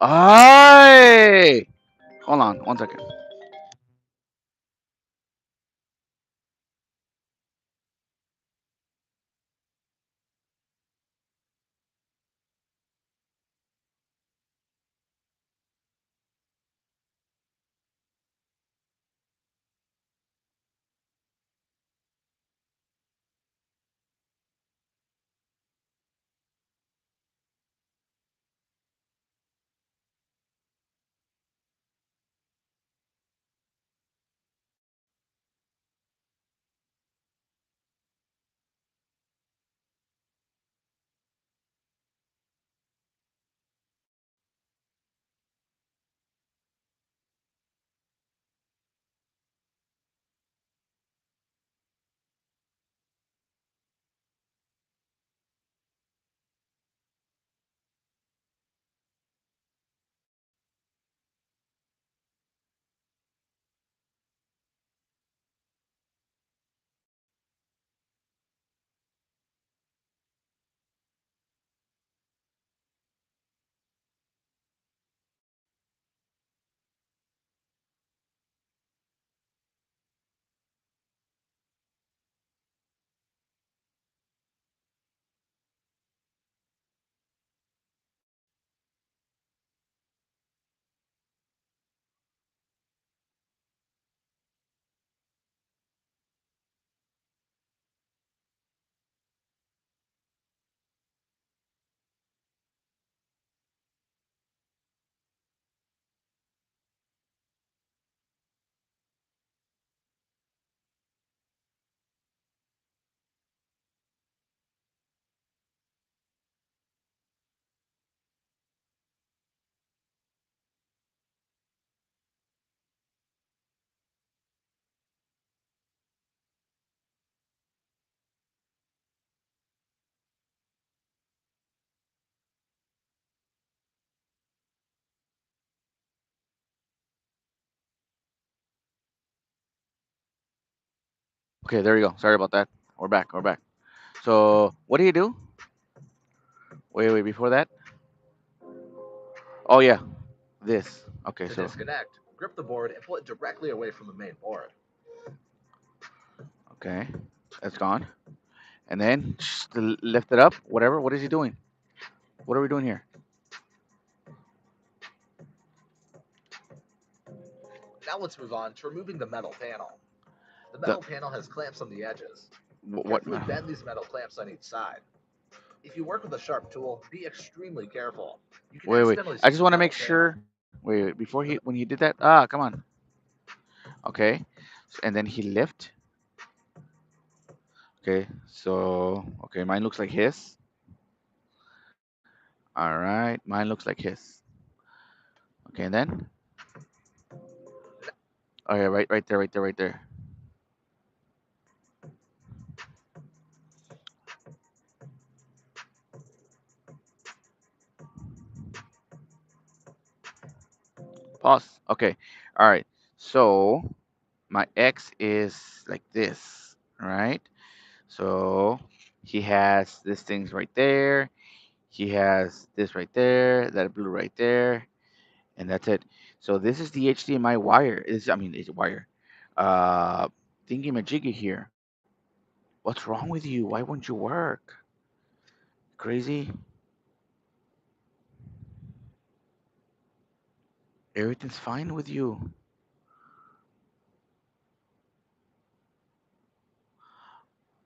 Ay! Hold on, 1 second. Okay, there you go. Sorry about that. We're back. We're back. So what do you do? Wait, wait. Before that. Oh yeah, this. Okay, To so disconnect, grip the board and pull it directly away from the main board. okay, that's gone. And then just lift it up. Whatever. What is he doing? What are we doing here? Now let's move on to removing the metal panel. The The metal panel has clamps on the edges. what? Carefully bend these metal clamps on each side. If you work with a sharp tool, be extremely careful. You can Wait, wait. accidentally I screw just the want to metal make panel. sure. Wait, wait. Before he when he did that. Ah, come on. Okay. And then he lift. Okay. So okay, mine looks like his. All right, mine looks like his. Okay, and then. Oh yeah, right, right there, right there, right there. Pause. Okay. All right. So my X is like this, right? So he has this things right there. He has this right there, that blue right there, and that's it. So this is the HDMI wire. Is I mean, it's a wire. Uh, thingy majiggy here. What's wrong with you? Why won't you work? Crazy. Everything's fine with you.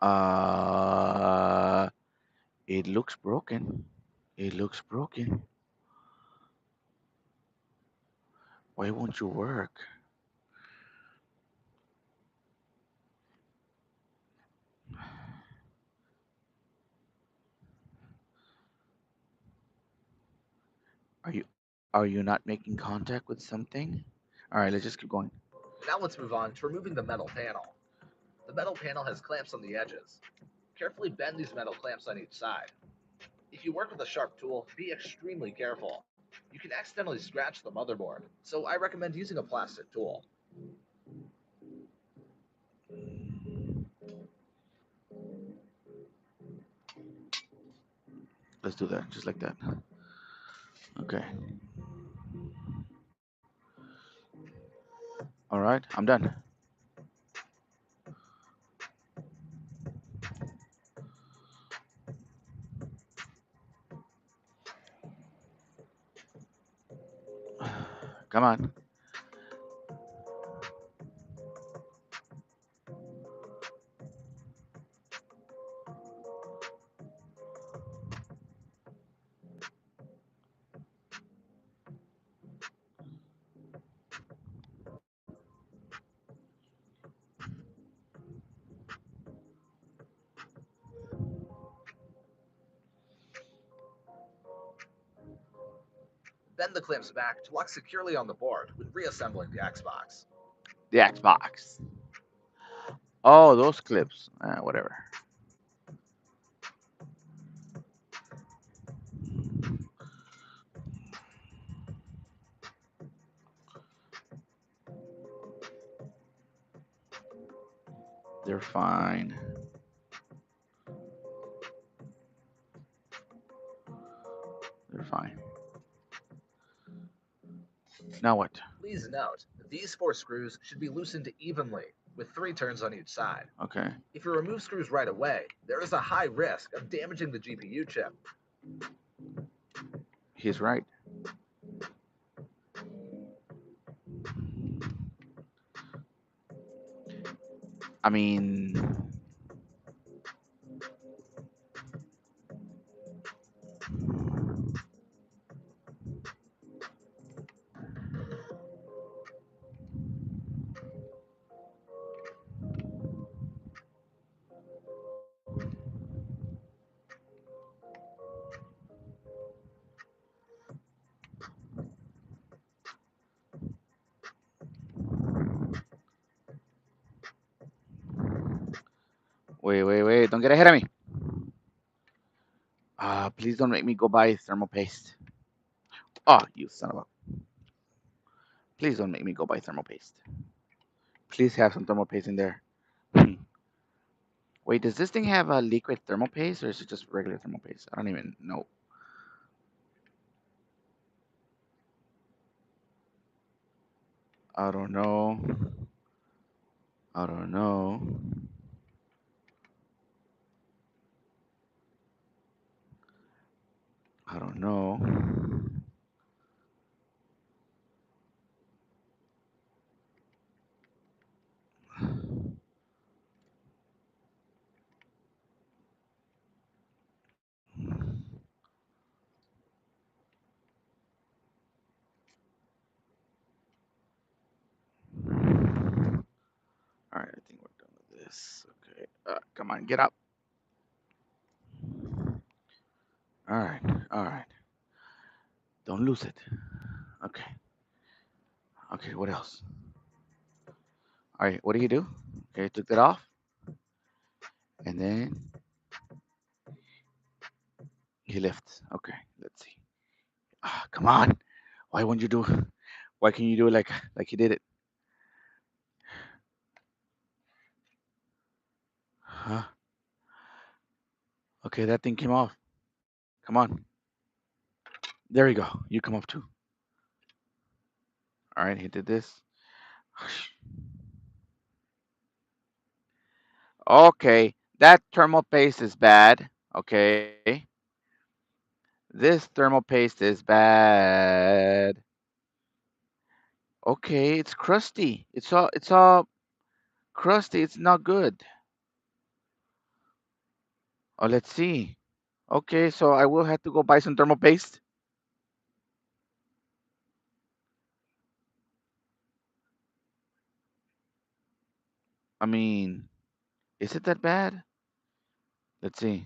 Uh, it looks broken. It looks broken. Why won't you work? Are you not making contact with something? All right, let's just keep going. Now let's move on to removing the metal panel. The metal panel has clamps on the edges. Carefully bend these metal clamps on each side. If you work with a sharp tool, be extremely careful. You can accidentally scratch the motherboard, so I recommend using a plastic tool. Let's do that, just like that. Okay. All right, I'm done. Come on. Bend the clamps back to lock securely on the board when reassembling the Xbox. The Xbox. Oh, those clips. Whatever. They're fine. They're fine. Now what? Please note, these four screws should be loosened evenly, with 3 turns on each side. Okay. If you remove screws right away, there is a high risk of damaging the GPU chip. He's right. I mean, wait, wait, wait. Don't get ahead of me. Please don't make me go buy thermal paste. Oh, you son of a. Please don't make me go buy thermal paste. Please have some thermal paste in there. Wait, does this thing have a liquid thermal paste or is it just regular thermal paste? I don't even know. I don't know. I don't know. I don't know. All right, I think we're done with this. Okay. Come on, get up. All right. All right. Don't lose it. Okay. Okay. What else? All right. What do you do? Okay. Took that off, and then he lifts. Okay. Let's see. Ah, come on. Why won't you do? Why can you do it like you did it? Huh? Okay. That thing came off. Come on. There you go. You come up too. All right. He did this. Okay. That thermal paste is bad. Okay. This thermal paste is bad. Okay, it's crusty. It's all crusty. It's not good. Oh, let's see. Okay, so I will have to go buy some thermal paste. I mean, is it that bad? Let's see.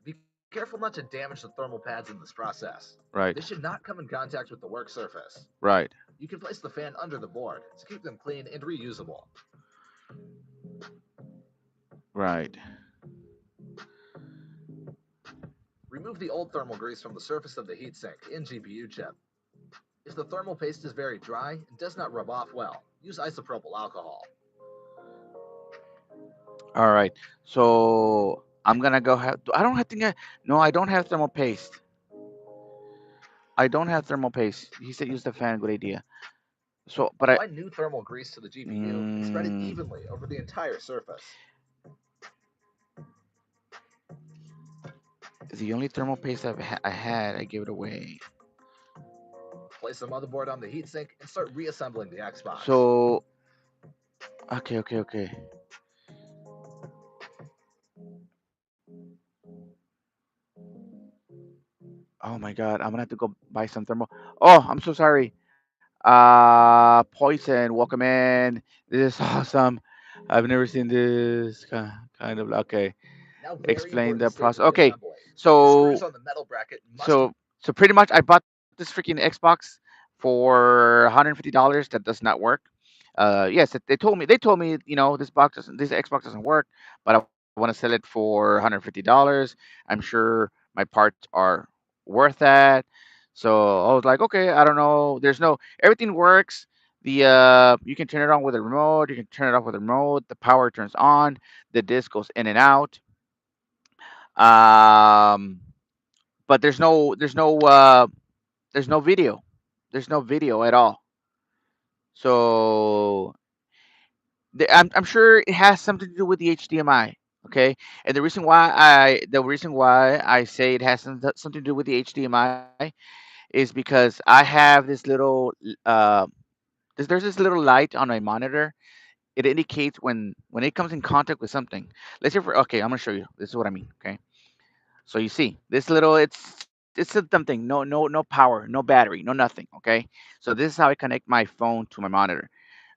Be careful not to damage the thermal pads in this process. Right, They should not come in contact with the work surface. right, You can place the fan under the board to keep them clean and reusable. right. Remove the old thermal grease from the surface of the heatsink and GPU chip. If the thermal paste is very dry and does not rub off well, use isopropyl alcohol. All right. So I'm gonna go have. I don't have to get. No, I don't have thermal paste. I don't have thermal paste. He said use the fan. Good idea. So, but I. Apply new thermal grease to the GPU and spread it Mm, evenly over the entire surface. the only thermal paste I had, I gave it away. Place the motherboard on the heatsink and start reassembling the Xbox. So, okay, okay, okay. Oh my God, I'm gonna have to go buy some thermal. Oh, I'm so sorry. Poison, welcome in. This is awesome. I've never seen this kind of. Okay, Now, very explain important the stage of process. the Okay, assembly. The screws so on the metal bracket must so pretty much, I bought this freaking Xbox for $150 that does not work. Yes, they told me, this this Xbox doesn't work, but I want to sell it for $150. I'm sure my parts are worth that. So I was like, okay, I don't know. There's no everything works. The You can turn it on with a remote. You can turn it off with a remote. The power turns on. The disc goes in and out. Um, but there's no video. There's no video at all. So I'm sure it has something to do with the HDMI. Okay, and the reason why I say it has something to do with the HDMI is because I have this little there's this little light on my monitor. It indicates when it comes in contact with something. Let's say okay, I'm gonna show you. This is what I mean. Okay, so you see this little it's a something. No power, no battery, no nothing. Okay, so this is how I connect my phone to my monitor.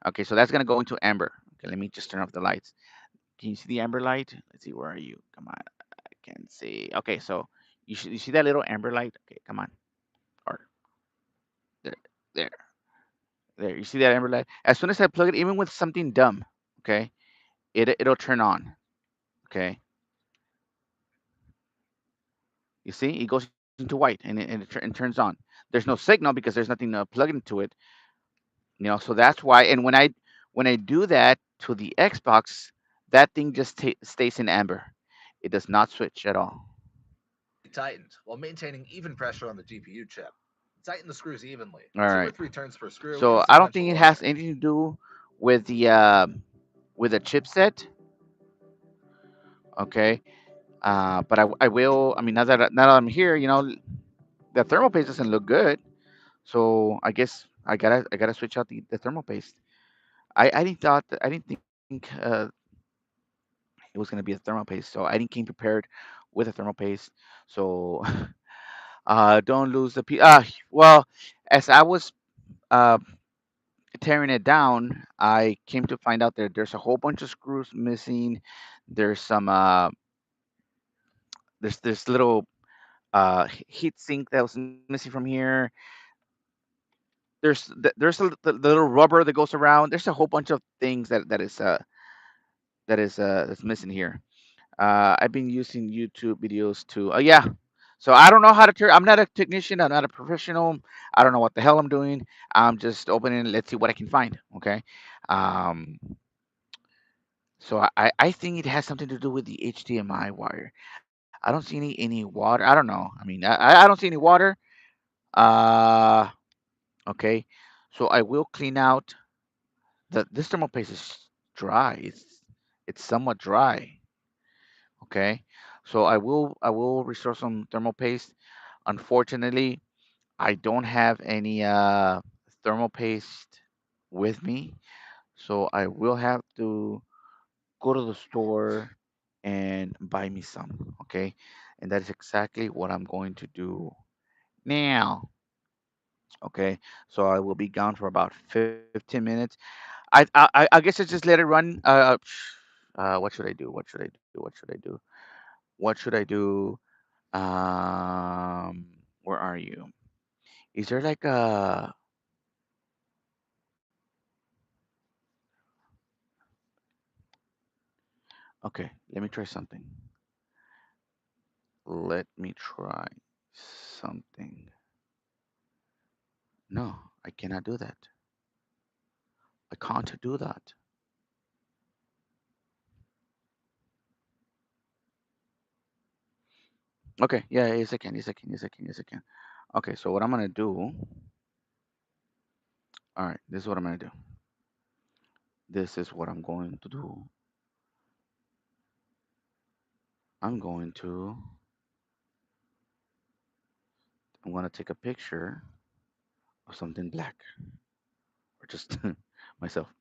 Okay, so that's gonna go into amber. Okay, let me just turn off the lights. Can you see the amber light? Let's see, where are you? Come on, I can see. Okay, so you see that little amber light? Okay, come on, or there, there, there. You see that amber light? As soon as I plug it, even with something dumb, okay, it'll turn on. Okay, you see, it goes into white and it turns on. There's no signal because there's nothing plugged into it, So that's why. And when I do that to the Xbox, that thing just stays in amber. It does not switch at all. Tightened while maintaining even pressure on the GPU chip. Tighten the screws evenly, All two or right. three turns per screw in So I don't sequential think it order. has anything to do with the chipset. Okay. But I will. I mean, now that I'm here, the thermal paste doesn't look good. So I guess I gotta switch out the thermal paste. I didn't think it was gonna be a thermal paste, so I didn't came prepared with a thermal paste. So don't lose the well, as I was uh tearing it down, I came to find out there's a whole bunch of screws missing. There's some there's this little heat sink that was missing from here. The little rubber that goes around. There's a whole bunch of things that's missing here. I've been using YouTube videos to. Yeah. So I don't know how to turn. I'm not a technician. I'm not a professional. I don't know what the hell I'm doing. I'm just opening. Let's see what I can find. Okay. Um. So I think it has something to do with the HDMI wire. I don't see any water. I don't know. I mean, I don't see any water. Uh. Okay. So I will clean out this thermal paste is dry. It's somewhat dry. Okay. So I will restore some thermal paste. Unfortunately, I don't have any thermal paste with me, so I will have to go to the store and buy me some. Okay. And that is exactly what I'm going to do now. Okay. So I will be gone for about 15 minutes. I guess I just let it run. What should I do? What should I do? What should I do? What should I do? Where are you? Is there like a okay, let me try something. Let me try something. No, I cannot do that. I can't do that. Okay, yeah, yes I can, yes I can, yes I can, yes I can. Okay, so what I'm gonna do, all right, this is what I'm gonna do. This is what I'm going to do. I'm going to, I'm gonna take a picture of something black, or just myself.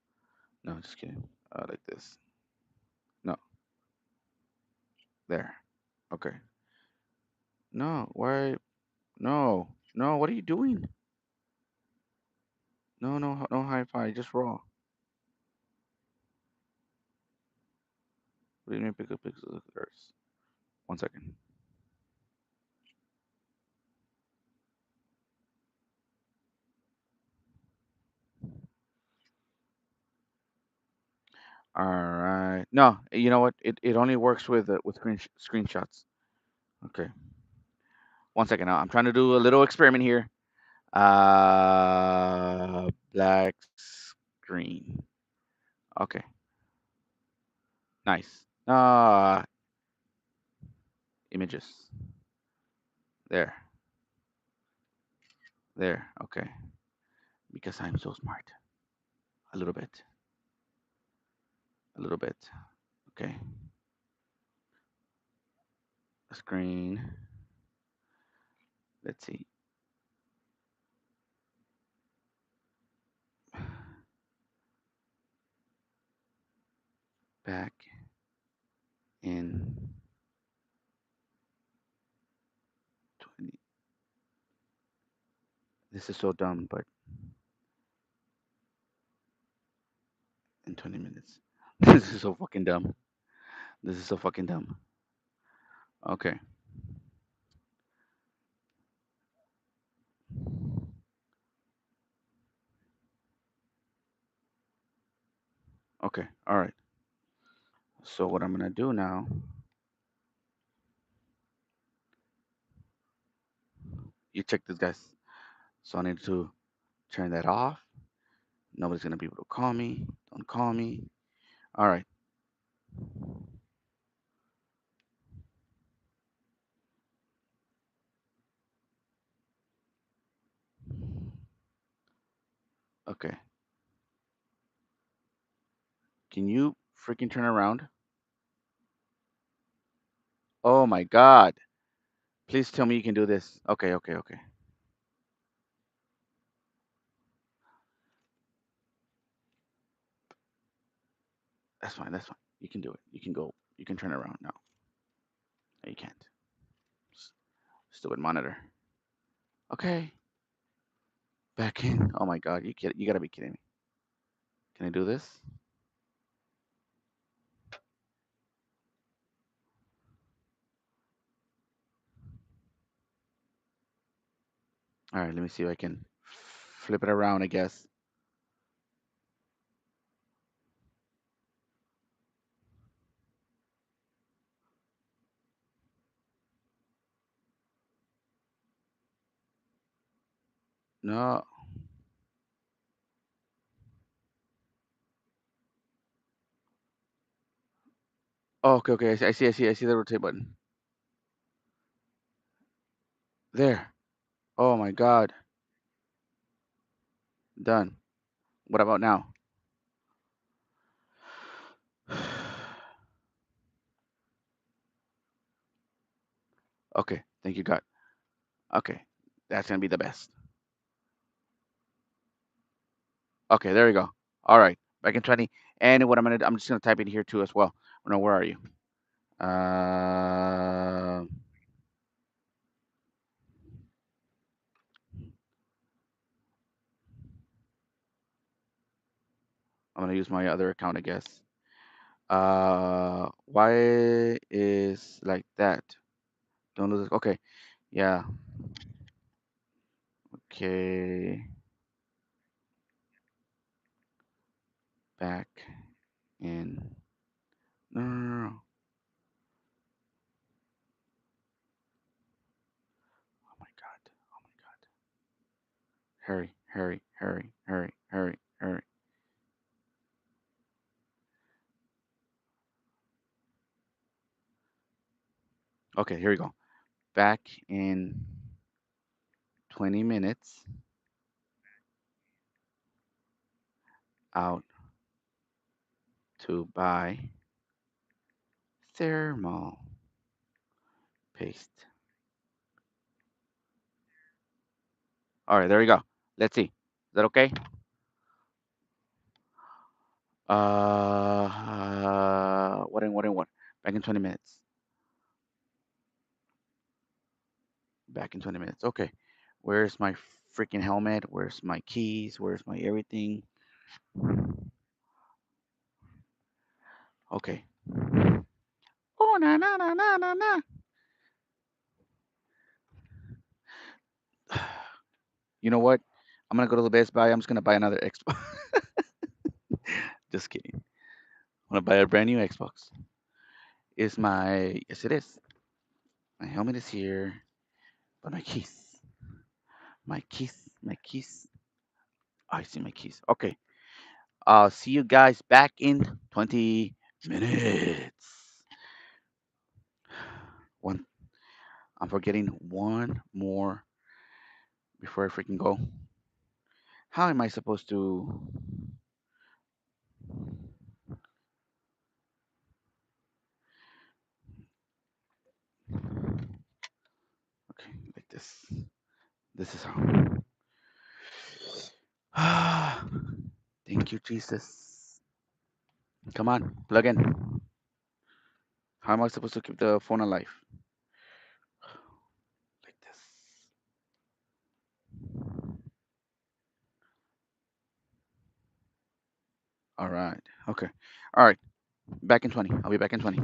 No, just kidding. Like this. No, there. Okay. No, why? No, no. What are you doing? No, no, no hi-fi. Just raw. What do you mean pick up pixels? There's 1 second. All right. No, you know what? It only works with screenshots. Okay. 1 second. Now I'm trying to do a little experiment here. Black screen. Okay. Nice. Images. There. There. Okay. Because I'm so smart. A little bit. A little bit. Okay. Screen. Let's see. Back in 20. This is so dumb, but in 20 minutes. This is so fucking dumb. This is so fucking dumb. Okay. Okay. All right. So what I'm gonna do now? You check this, guys. So I need to turn that off. Nobody's gonna be able to call me. Don't call me. All right. Okay. Can you freaking turn around? Oh my God. Please tell me you can do this. Okay, okay, okay. That's fine. That's fine. You can do it. You can go. You can turn around now. No, you can't. S- Stupid monitor. Okay. Back in. Oh my God. You gotta be kidding me. Can I do this? All right. Let me see if I can flip it around, I guess. No. Oh, okay, okay. I see the rotate button. There. Oh my God. Done. What about now? Okay. Thank you, God. Okay. That's gonna be the best. Okay, there we go. All right. Back in 20. And what I'm just gonna type in here too as well. Oh, no, where are you? Uh, I'm gonna use my other account, I guess. Why is like that? Don't lose. Okay. Yeah. Okay. Back in. No, no, no, no. Oh my God. Oh my God. Hurry, hurry, hurry, hurry, hurry, hurry. Okay, here we go. Back in 20 minutes. Out to buy thermal paste. All right, there we go. Let's see. Is that okay? What? Back in 20 minutes. Back in 20 minutes. Okay. Where's my freaking helmet? Where's my keys? Where's my everything? Okay. Oh, na na na na na na. You know what? I'm gonna go to the Best Buy. I'm just gonna buy another Xbox. Just kidding. I'm gonna buy a brand new Xbox. Is my Yes, it is. My helmet is here, but my keys, my keys. Oh, I see my keys. Okay. I'll see you guys back in 20 minutes. One. I'm forgetting one more before I freaking go. How am I supposed to? Okay, like this. This is how. Thank you, Jesus. Come on, plug in. How am I supposed to keep the phone alive? Like this. All right. Okay. All right. Back in 20. I'll be back in 20.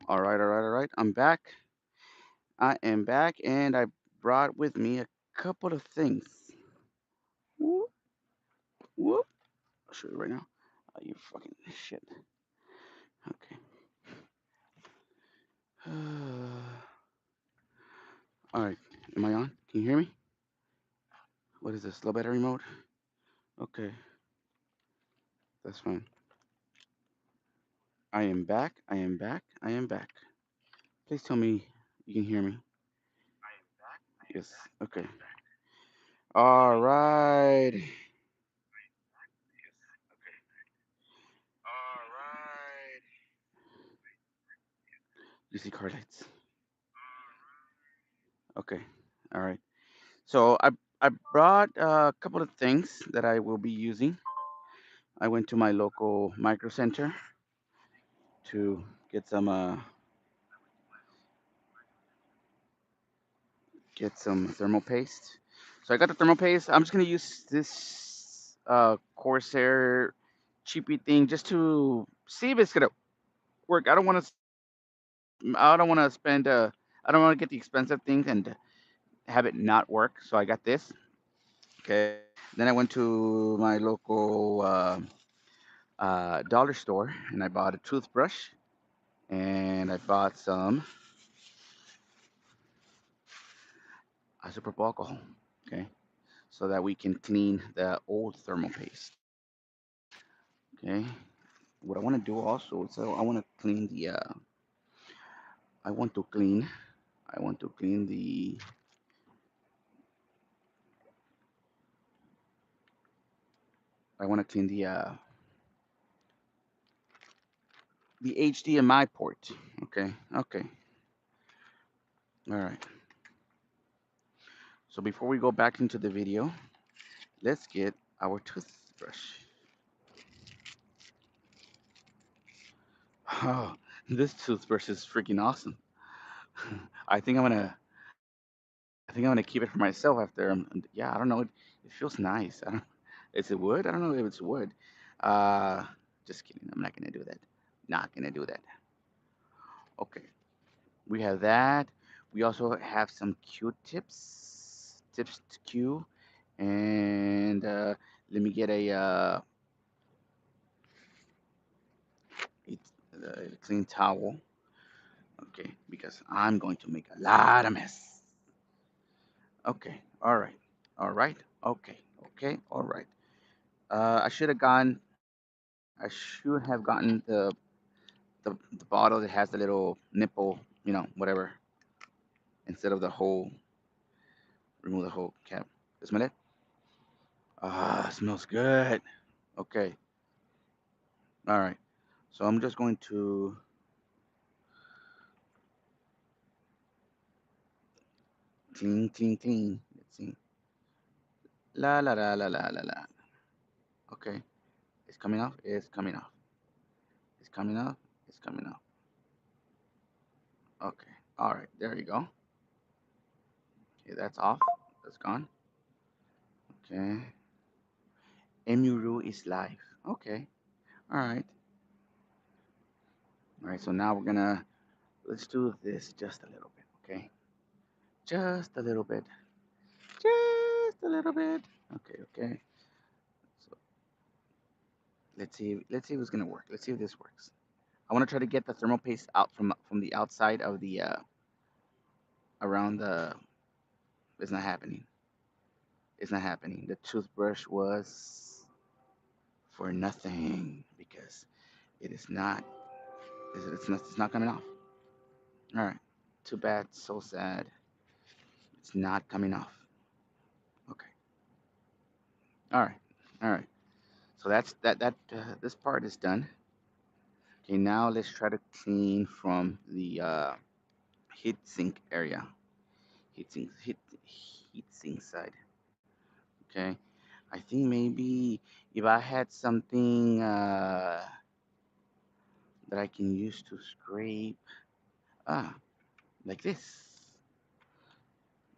All right, all right, all right. I'm back. I am back, and I brought with me a couple of things. Whoop, whoop. I'll show you right now. Oh, you fucking shit. Okay. All right. Am I on? Can you hear me? What is this? Low battery mode? Okay. That's fine. I am back. I am back. I am back. Please tell me you can hear me. Yes. Okay. All right. You see car lights. Okay. All right. So I brought a couple of things that I will be using. I went to my local micro center to get some thermal paste. So I got the thermal paste. I'm just gonna use this Corsair cheapy thing just to see if it's gonna work. I don't want to spend I don't want to get the expensive thing and have it not work. So I got this. Okay. Then I went to my local dollar store and I bought a toothbrush and I bought some isopropyl alcohol. Okay. So that we can clean the old thermal paste. Okay. What I want to do also is I want to clean I want to clean I want to clean the HDMI port. Okay. Okay. All right. So before we go back into the video, let's get our toothbrush. Oh, this toothbrush is freaking awesome. I think I'm gonna I think I'm gonna keep it for myself after. Yeah, I don't know. It feels nice. I don't. Is it wood? I don't know if it's wood. Uh, just kidding. I'm not gonna do that. Not gonna do that. Okay. We have that. We also have some Q-tips, tips to Q, and let me get a clean towel. Okay, because I'm going to make a lot of mess. Okay. All right. All right. Okay. Okay. All right. I should have gone. I should have gotten the bottle that has the little nipple, whatever, instead of the whole. Remove the whole cap. Smell it? Ah, it smells good. Okay. All right. So I'm just going to clean, clean, clean. Let's see. La la la la la la la. Okay. It's coming off. It's coming off. It's coming off. It's coming off. Okay. All right. There you go. Okay, that's off. That's gone. Okay. Emuru is live. Okay. All right. All right. So now let's do this just a little bit. Okay. Just a little bit. Just a little bit. Okay. Okay. So let's see if it's gonna work. Let's see if this works. I want to try to get the thermal paste out from the outside of the around the. It's not happening. It's not happening. The toothbrush was for nothing because it is not. It's not coming off. All right. Too bad. So sad. It's not coming off. Okay. All right. All right. So that's this part is done. Okay. Now let's try to clean from the heat sink area. Heat sink side. Okay. I think maybe if I had something that I can use to scrape, ah, like this.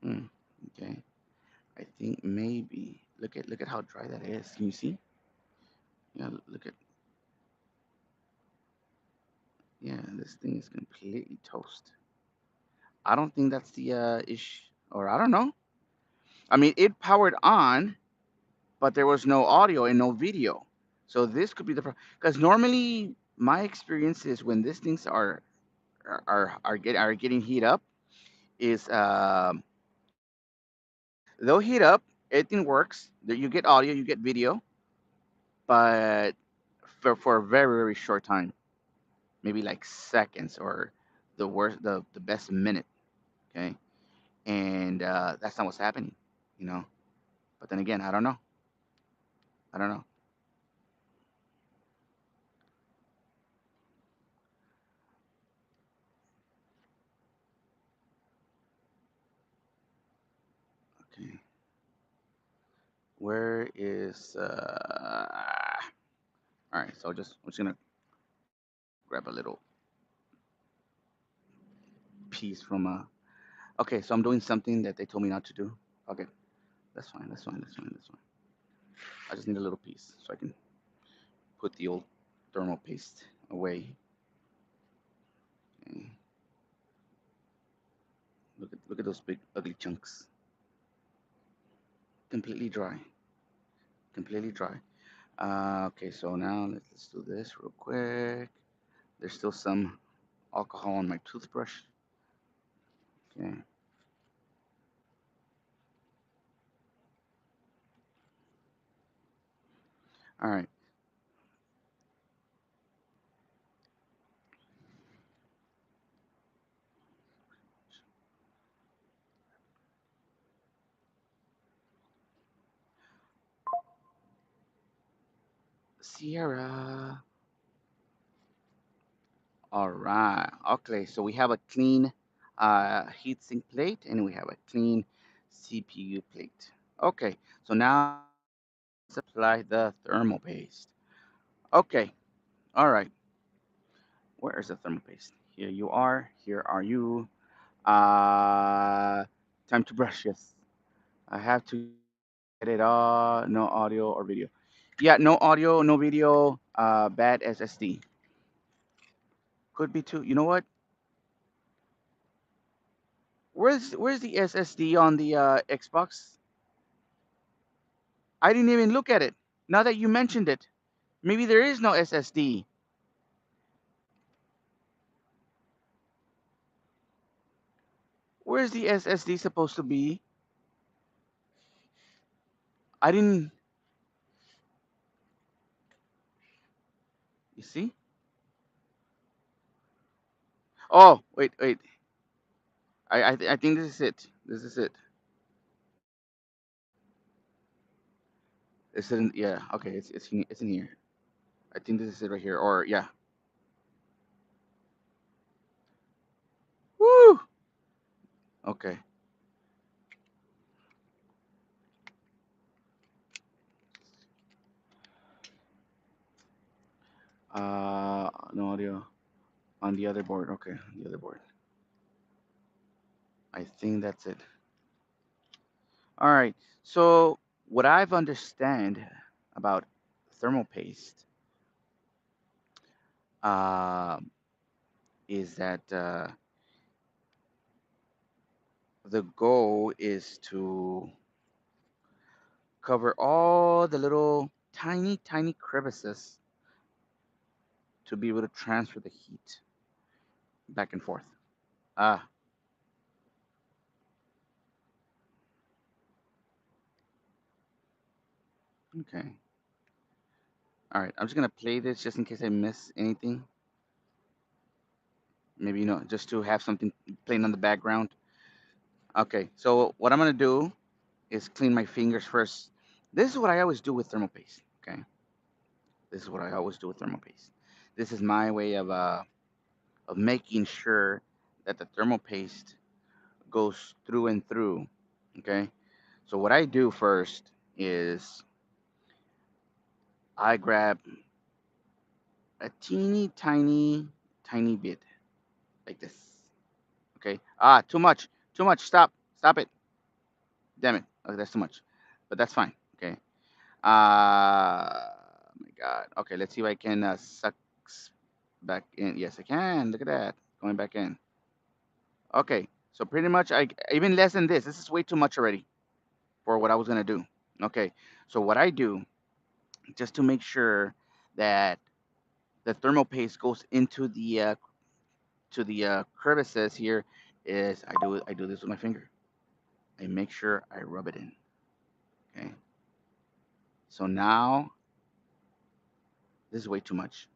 Hmm. Okay. I think maybe look at how dry that is. Can you see? Yeah. Look at yeah. This thing is completely toast. I don't think that's the issue, or I don't know. I mean, it powered on, but there was no audio and no video. So this could be the problem. Because normally my experience is when these things are getting heat up, is they'll heat up, everything works. You get audio, you get video, but for a very very short time, maybe like seconds or the best minute. Okay, and that's not what's happening, you know. But then again, I don't know. I don't know. Okay, where is all right, so I'm just gonna grab a little piece from okay, so I'm doing something that they told me not to do. Okay, that's fine, that's fine, that's fine, that's fine. I just need a little piece so I can put the old thermal paste away. Okay. Look at those big ugly chunks. Completely dry. Completely dry. Okay, so now let's do this real quick. There's still some alcohol on my toothbrush. Okay. All right. Sierra. All right. Okay, so we have a clean heatsink plate and we have a clean CPU plate. Okay, so now let's apply the thermal paste. Okay. All right. Where is the thermal paste? Here you are. Here are you. Uh, time to brush. Yes, I have to get it all. No audio or video. Yeah, no audio, no video. Bad SSD. Could be too. You know what? Where's the SSD on the Xbox? I didn't even look at it. Now that you mentioned it, maybe there is no SSD. Where's the SSD supposed to be? I didn't. You see? Oh, wait, wait. I think this is it. This is it. It's in, yeah. Okay, it's in here. I think this is it right here. Or yeah. Woo. Okay. No audio on the other board. Okay, the other board. I think that's it. All right. So what I've understand about thermal paste uh, is that the goal is to cover all the little tiny, tiny crevices to be able to transfer the heat back and forth. Ah, okay. All right. I'm just gonna play this just in case I miss anything. Maybe just to have something playing on the background. Okay. So what I'm gonna do is clean my fingers first. This is what I always do with thermal paste. Okay. This is what I always do with thermal paste. This is my way of making sure that the thermal paste goes through and through. Okay. So what I do first is I grab a teeny tiny tiny bit like this. Okay. Ah, too much. Too much. Stop. Stop it. Damn it. Okay, that's too much. But that's fine. Okay. Oh my God. Okay, let's see if I can suck. Back in. Yes, I can. Look at that. Going back in. Okay. So pretty much, I even less than this. This is way too much already for what I was gonna do. Okay. So what I do, just to make sure that the thermal paste goes into the crevices here, is I do this with my finger. I make sure I rub it in. Okay. So now this is way too much.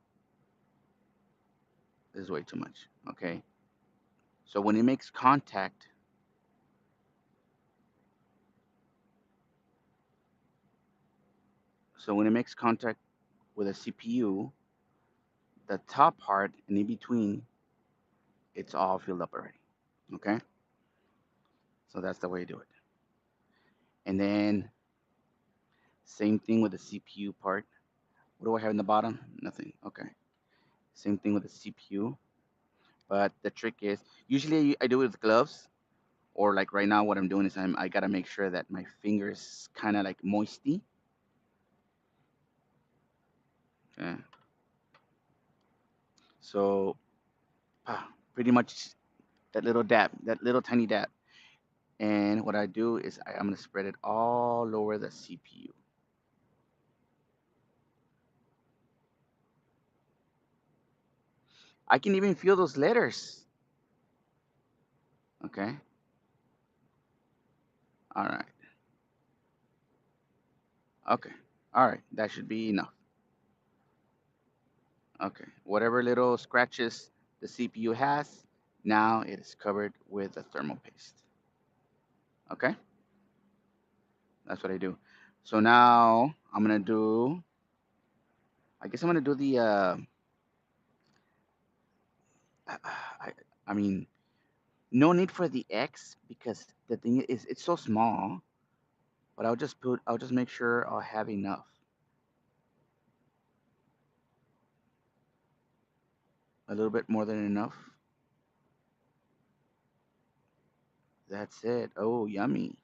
This is way too much. Okay. So when it makes contact, so when it makes contact with a CPU, the top part and in between, it's all filled up already. Okay. So that's the way you do it. And then same thing with the CPU part. What do I have in the bottom? Nothing. Okay. Same thing with the CPU. But the trick is, usually I do it with gloves, or like right now, what I'm doing is I gotta make sure that my fingers kind of like moisty. Okay. So pretty much that little dab, that little tiny dab. And what I do is I'm gonna spread it all over the CPU. I can even feel those letters. Okay. All right. Okay. All right. That should be enough. Okay. Whatever little scratches the CPU has, now it is covered with a thermal paste. Okay. That's what I do. So now I'm gonna do. I guess I'm gonna do the. I, I mean, no need for the X because the thing is it's so small. But I'll just make sure I'll have enough. A little bit more than enough. That's it. Oh, yummy.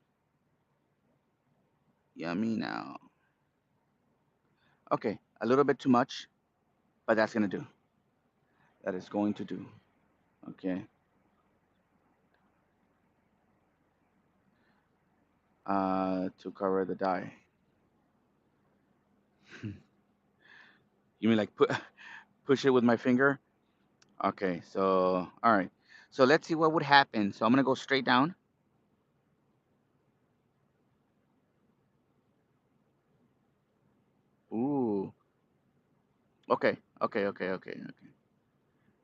Yummy now. Okay, a little bit too much, but that's gonna do. That is going to do. Okay. To cover the die. You mean like push it with my finger? Okay, so all right. So let's see what would happen. So I'm gonna go straight down. Ooh. Okay. Okay. Okay. Okay. Okay.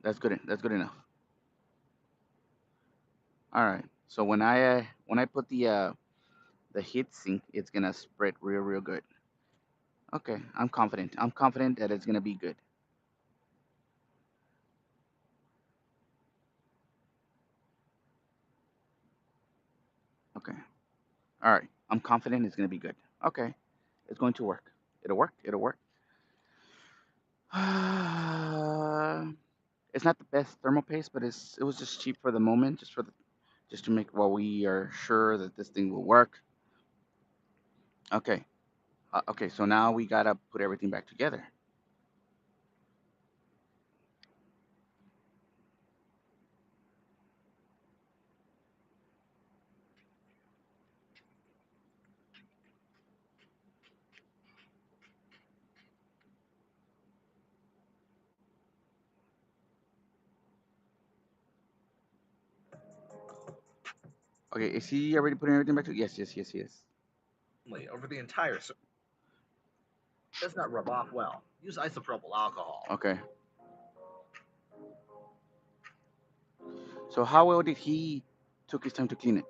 That's good. That's good enough. All right. So when I put the heat sink, it's gonna spread real good. Okay. I'm confident. I'm confident that it's gonna be good. Okay. All right. I'm confident it's gonna be good. Okay. It's going to work. It'll work. It'll work. It's not the best thermal paste, but it was just cheap for the moment, just to make while we are sure that this thing will work. Okay. Okay. So now we gotta put everything back together. Okay. Is he already putting everything back together? Yes. Yes. Yes. Yes. over the entire surface. Does not rub off well. Use isopropyl alcohol. Okay. So how well did he took his time to clean it?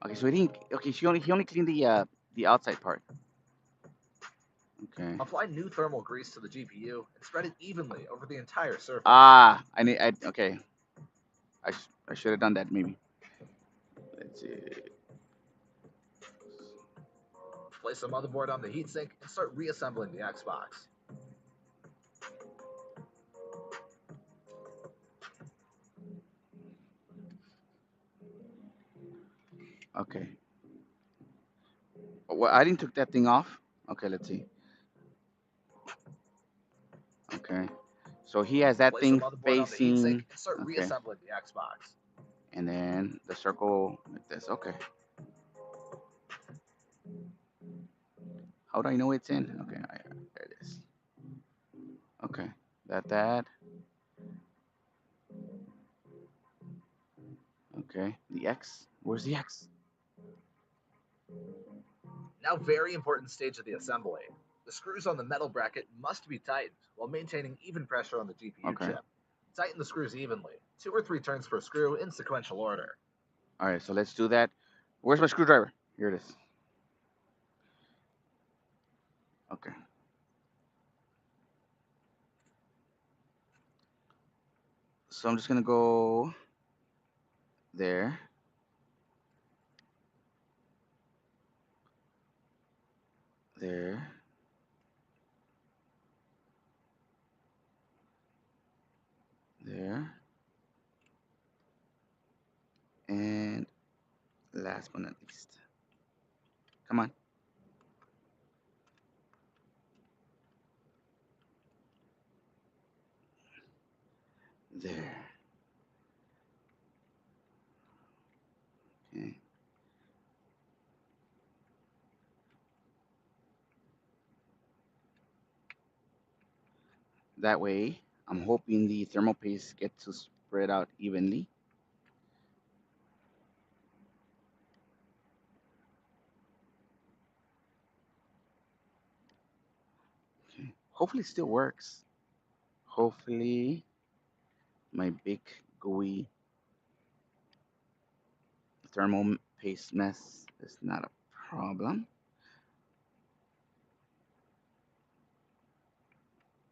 Okay. So he didn't. Okay. He only cleaned the outside part. Okay. Apply new thermal grease to the GPU and spread it evenly over the entire surface. Ah. I need. Okay. I should have done that maybe. Let's see. Place the motherboard on the heatsink and start reassembling the Xbox. Okay. Well, I didn't took that thing off. Okay, let's see. Okay. So he has that Place the thing motherboard on the heatsink facing. and start Okay. reassembling the Xbox. And then the circle like this. Okay. How do I know it's in? Okay. There it is. Okay. That. Okay. The X. Where's the X? Now, very important stage of the assembly. The screws on the metal bracket must be tightened while maintaining even pressure on the GPU Okay. chip. Tighten the screws evenly, 2 or 3 turns per screw in sequential order. All right. So let's do that. Where's my screwdriver? Here it is. Okay. So I'm just gonna go there. There. There. And last but not least. Come on. There. Okay. That way, I'm hoping the thermal paste gets to spread out evenly. Okay. Hopefully it still works. Hopefully my big gooey thermal paste mess is not a problem.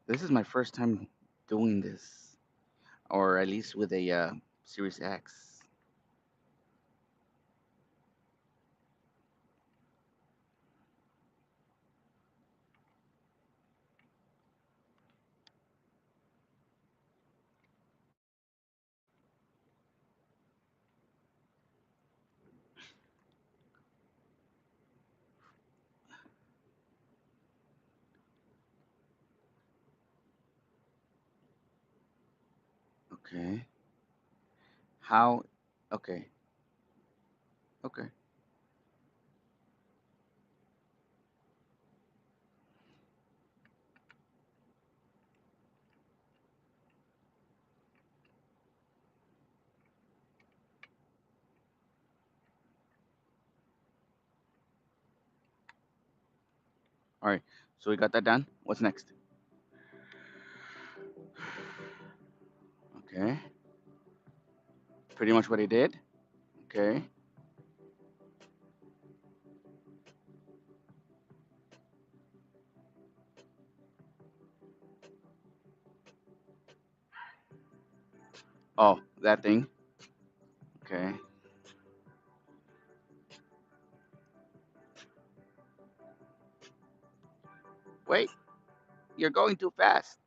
This is my first time doing this, or at least with a Series X. Okay. How? Okay. Okay. All right. So we got that done. What's next? Okay. Pretty much what he did. Okay. Oh, that thing. Okay. Wait, you're going too fast.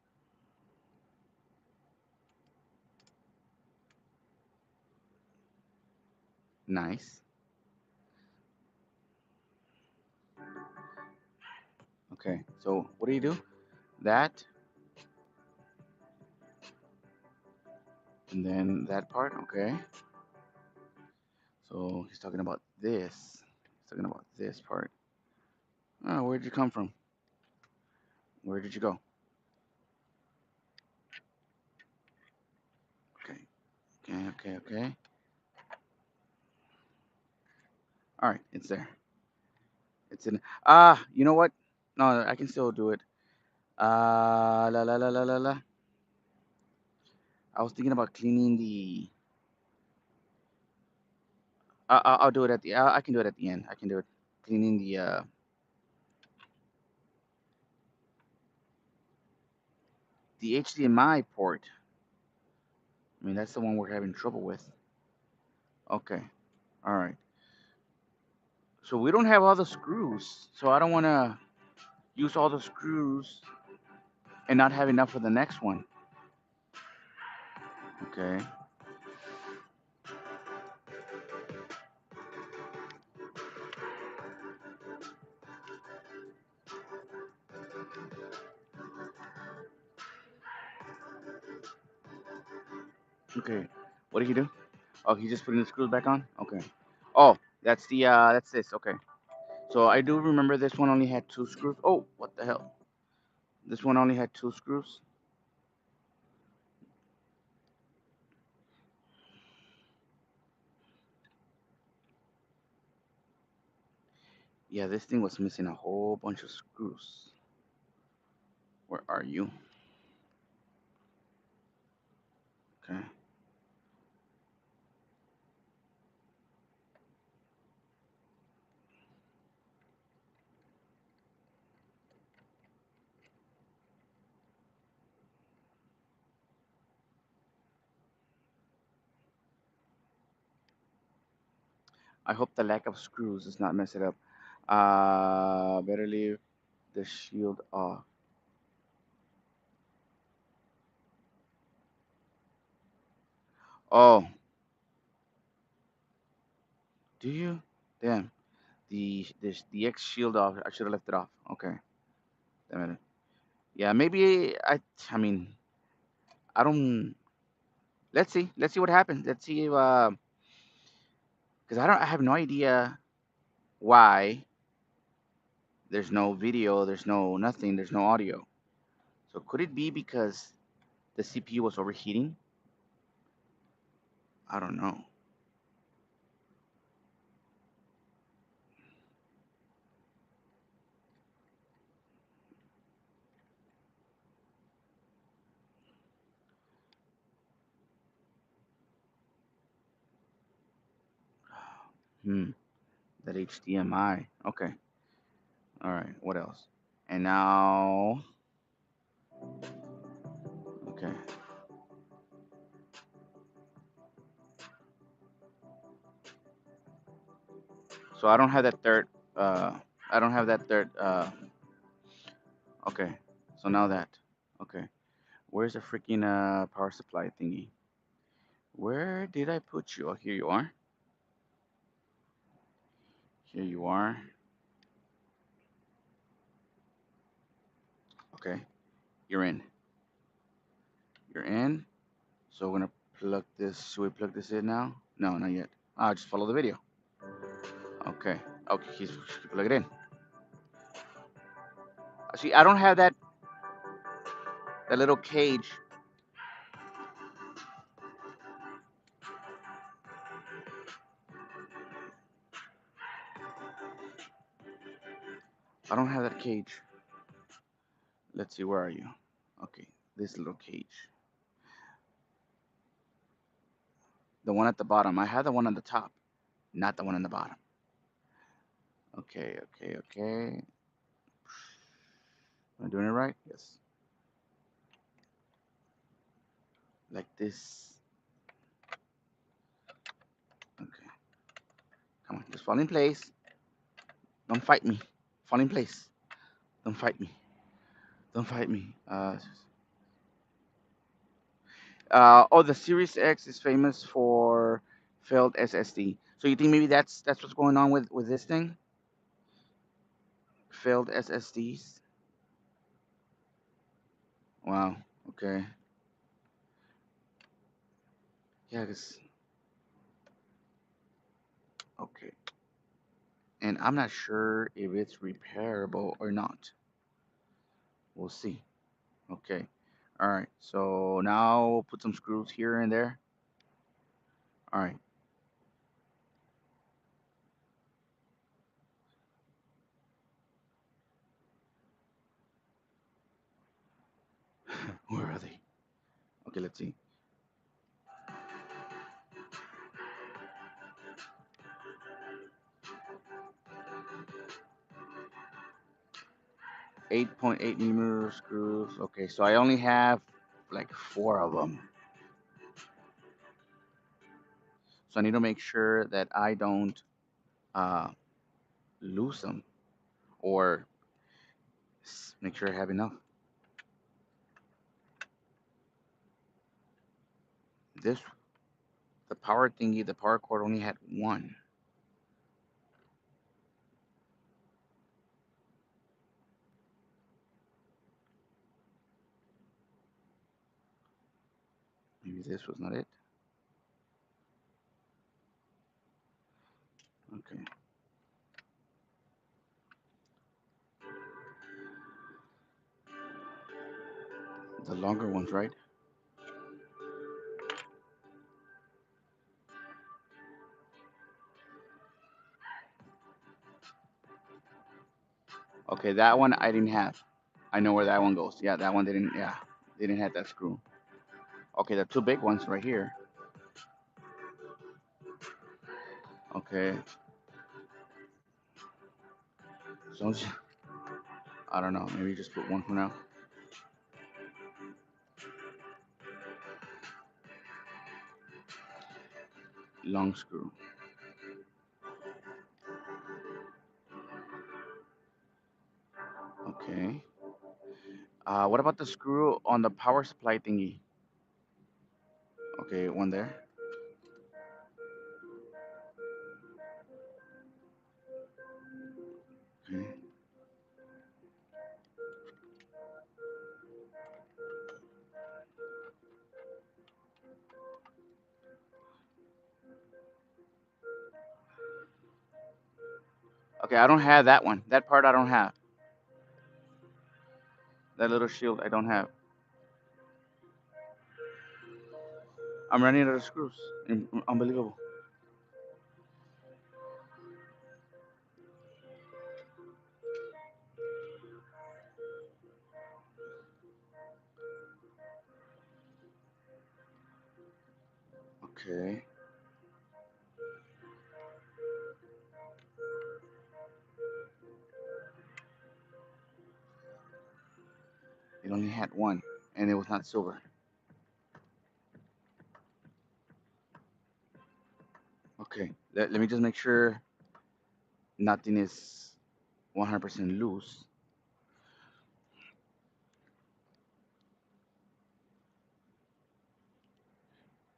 Nice. Okay. So what do you do? That, and then that part. Okay. So he's talking about this. He's talking about this part. Oh, where'd you come from? Where did you go? Okay. Okay. Okay. Okay. All right. It's there. It's in. Ah, you know what? No, I can still do it. La la la la la la. I was thinking about cleaning the. I'll do it at the. I can do it at the end. I can do it. Cleaning the HDMI port. I mean, that's the one we're having trouble with. Okay. All right. So we don't have all the screws. So I don't want to use all the screws and not have enough for the next one. Okay. Okay. What did he do? Oh, he just putting the screws back on. Okay. Oh, that's this. Okay. So I do remember this one only had two screws. Oh, what the hell? This one only had two screws. Yeah, this thing was missing a whole bunch of screws. Where are you? Okay. I hope the lack of screws does not mess it up. Better leave the shield off. Oh, do you? Damn. The X shield off. I should have left it off. Okay. Damn it. Yeah, maybe I mean, I don't. Let's see. Let's see what happens. Let's see if because I have no idea why there's no video, there's no nothing, there's no audio. So could it be because the CPU was overheating? I don't know. Hmm. That HDMI. Okay. All right. What else? And now, okay. So I don't have that third. Uh, I don't have that third. Okay. So now that. Okay. Where's the freaking power supply thingy? Where did I put you? Oh, here you are. Here you are. Okay. You're in. You're in. So we're gonna plug this. Should we plug this in now? No, not yet. Just follow the video. Okay. Okay. He's plug it in. See, I don't have that little cage. I don't have that cage. Let's see. Where are you? Okay. This little cage. The one at the bottom. I have the one on the top, not the one on the bottom. Okay. Okay. Okay. Am I doing it right? Yes. Like this. Okay. Come on. Just fall in place. Don't fight me. Fall in place. Don't fight me. Don't fight me. Oh, the Series X is famous for failed SSD. So you think maybe that's what's going on with this thing? Failed SSDs. Wow. Okay. Yeah. Okay. And I'm not sure if it's repairable or not. We'll see. Okay. All right. So now we'll put some screws here and there. All right. Where are they? Okay. Let's see. 8.8 millimeter screws. Okay. So I only have like four of them. So I need to make sure that I don't uh, lose them or make sure I have enough. This the power thingy, the power cord only had one. Maybe this was not it. Okay, the longer ones, right? Okay, that one I didn't have. I know where that one goes. Yeah, that one didn't. Yeah, they didn't have that screw. Okay, the two big ones right here. Okay, so I don't know. Maybe just put one for now. Long screw. Okay. What about the screw on the power supply thingy? Okay, one there. Okay. Okay, I don't have that one. That part I don't have. That little shield I don't have. I'm running out of screws. Unbelievable. Okay. It only had one, and it was not silver. Okay. Let me just make sure nothing is 100% loose.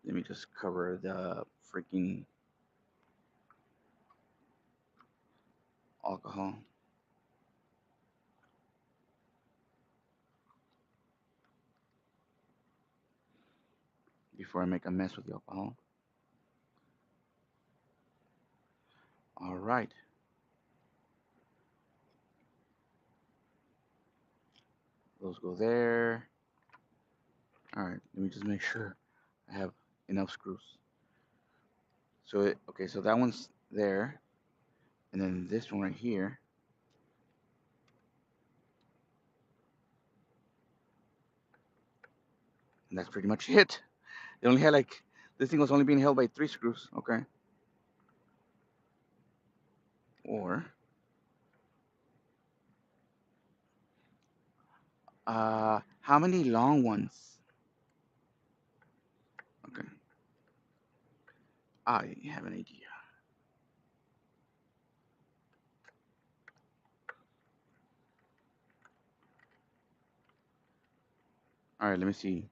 Let me just cover the freaking alcohol before I make a mess with the alcohol. All right. Those go there. All right. Let me just make sure I have enough screws. Okay, so that one's there, and then this one right here, and that's pretty much it. They only had like this thing was only being held by three screws. Okay. Or how many long ones? Okay. I have an idea. All right, let me see.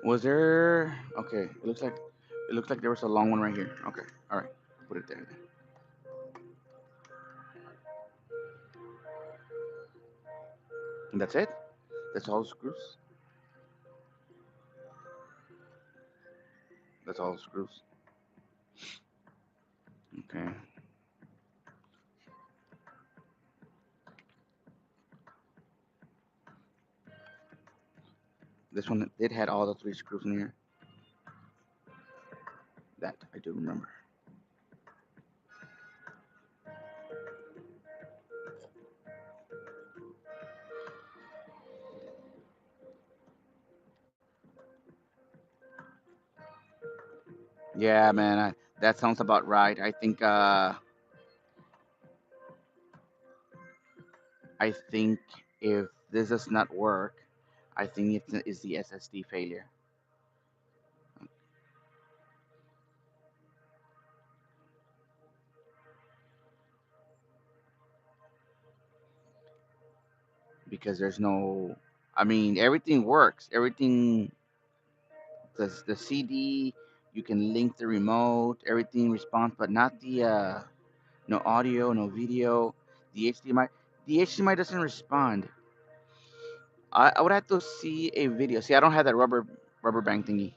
Was there? Okay, it looks like there was a long one right here. Okay, all right, put it there then. And that's it. That's all the screws. That's all the screws. Okay. This one did had all the three screws in here. That I do remember. Yeah, man, that sounds about right. I think if this does not work, I think it's the SSD failure because there's no. I mean, everything works. Everything, the CD, you can link the remote. Everything responds, but not the no audio, no video. The HDMI, the HDMI doesn't respond. I would have to see a video. See, I don't have that rubber rubber band thingy.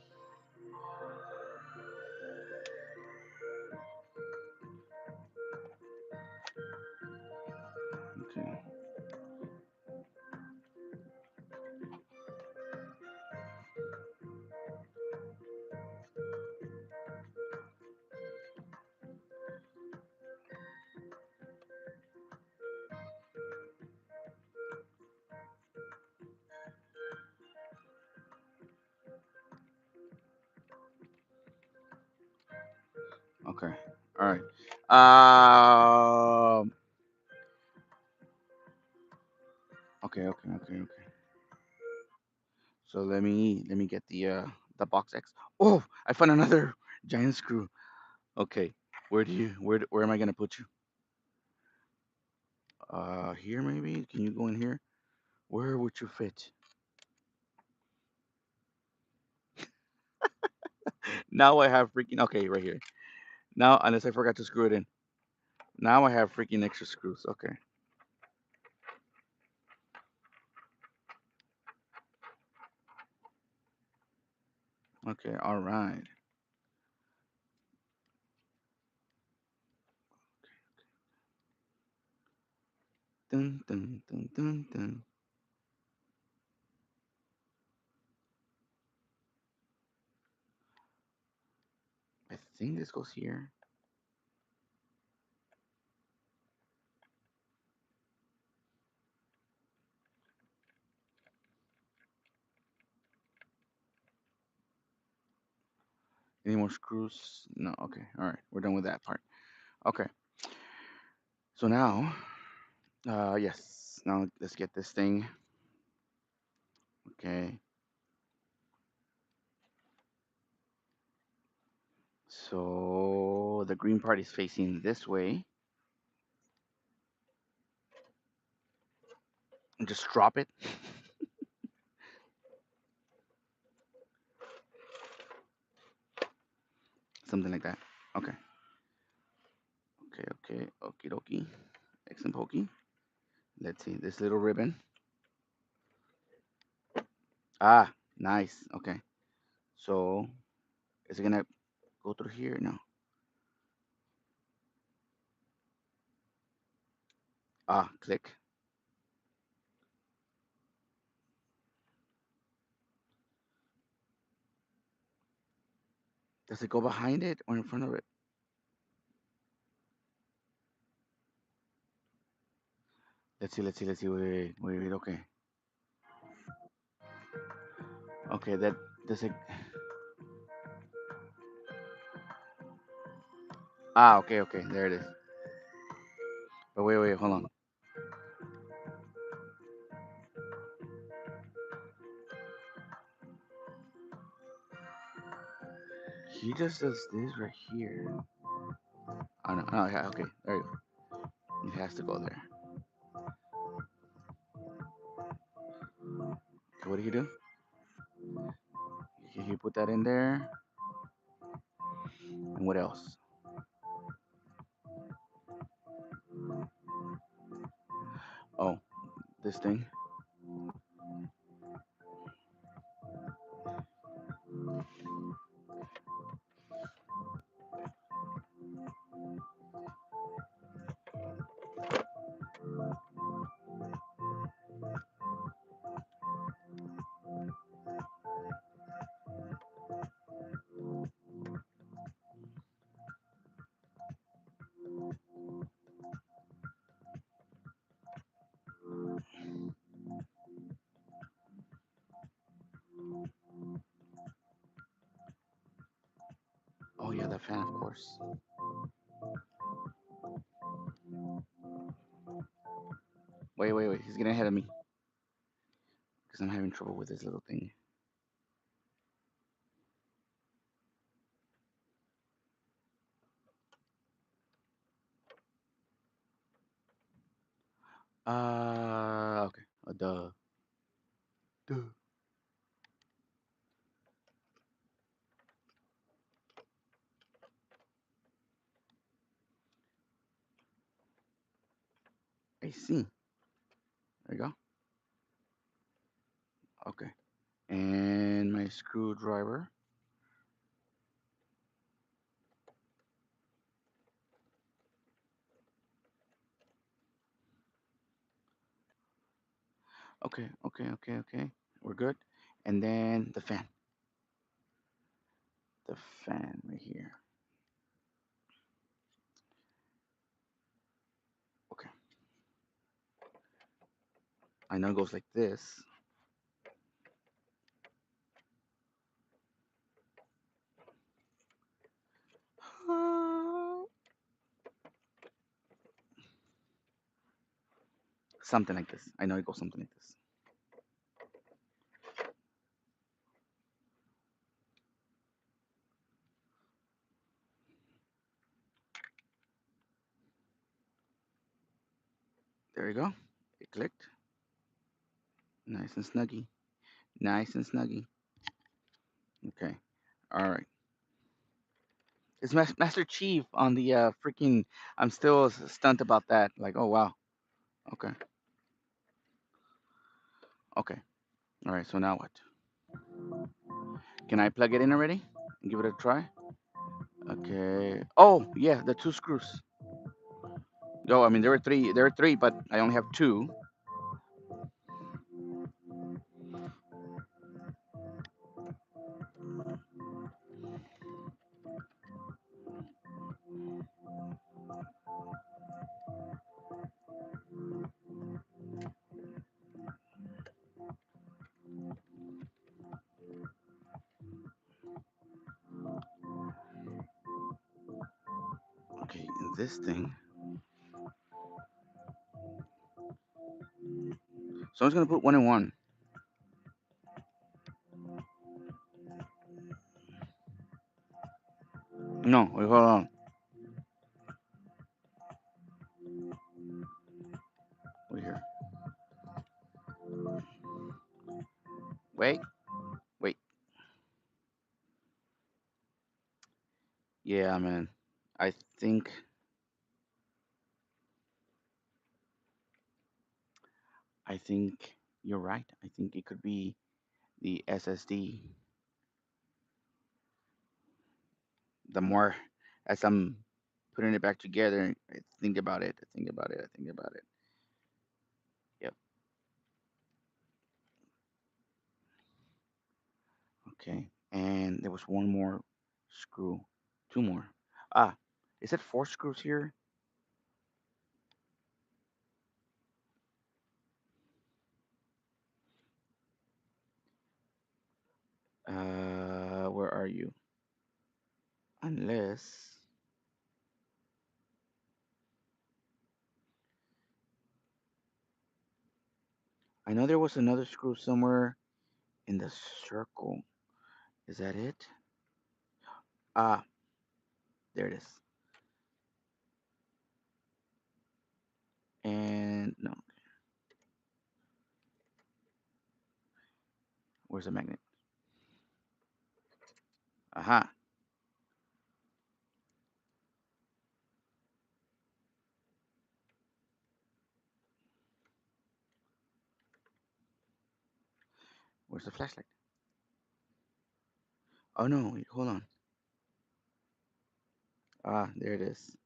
Okay. Okay. All right. Okay. Okay. Okay. Okay. So let me get the box X. Oh, I found another giant screw. Okay. Where am I gonna put you? Here maybe? Can you go in here? Where would you fit? Now I have freaking okay right here. Now unless I forgot to screw it in. Now I have freaking extra screws. Okay. Okay. All right. Dun dun dun dun dun. I think this goes here. Any more screws? No. Okay. All right. We're done with that part. Okay. So now, yes. Now let's get this thing. Okay. So the green part is facing this way. And just drop it. Something like that. Okay. Okay. Okay. Okie dokie. Excellent pokey. Let's see this little ribbon. Ah, nice. Okay. So is it gonna go through here? No. Ah, click. Does it go behind it or in front of it? Let's see. Let's see. Let's see. Wait. Wait. Wait. Wait. Okay. Okay. That does it. Ah. Okay. Okay. There it is. But wait. Wait. Hold on. He just does this right here. Oh no. Oh yeah. Okay. There you go. It has to go there. Okay. What do you do? You put that in there. And what else? Oh, this thing. Oh yeah, the fan, of course. Wait, wait, wait. He's getting ahead of me because I'm having trouble with this little thing. Okay. Duh. Duh. I see. There you go. Okay. And my screwdriver. Okay, okay, okay, okay. We're good. And then the fan. The fan right here. Okay. I know it goes like this. Something like this. I know it goes something like this. There you go. It clicked. Nice and snuggy. Nice and snuggy. Okay. All right. It's Master Chief on the freaking. I'm still stunned about that. Like, oh wow. Okay. Okay. All right. So now what? Can I plug it in already and give it a try? Okay. Oh yeah, the two screws. Oh, I mean there were three. There were three, but I only have two. Okay, and this thing. So I'm just gonna put one in one. No, wait, hold on. Wait here. Wait, wait. Yeah, man. I think I think you're right. I think it could be the SSD. The more as I'm putting it back together, I think about it. I think about it. I think about it. Yep. Okay. And there was one more screw. Two more. Ah, is it four screws here? Where are you? Unless I know there was another screw somewhere in the circle. Is that it? Ah, there it is. And no, where's the magnet? Aha. Where's the flashlight? Oh no, wait, hold on. Ah, there it is.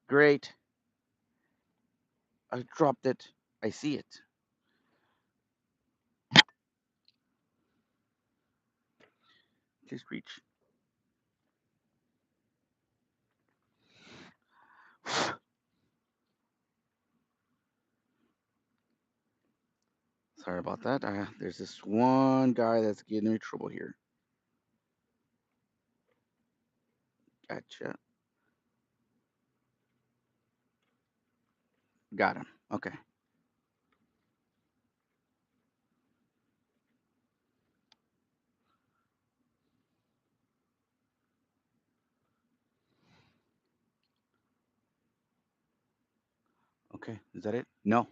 Great. I dropped it. I see it. Please reach. Sorry about that. There's this one guy that's giving me trouble here. Gotcha. Got him. Okay. Okay. Is that it? No.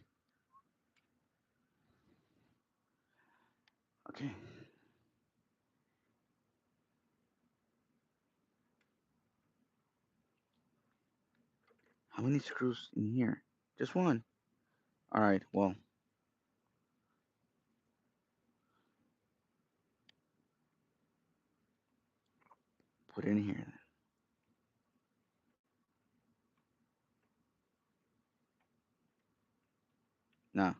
Okay. How many screws in here? Just one. All right. Well, put it in here. No.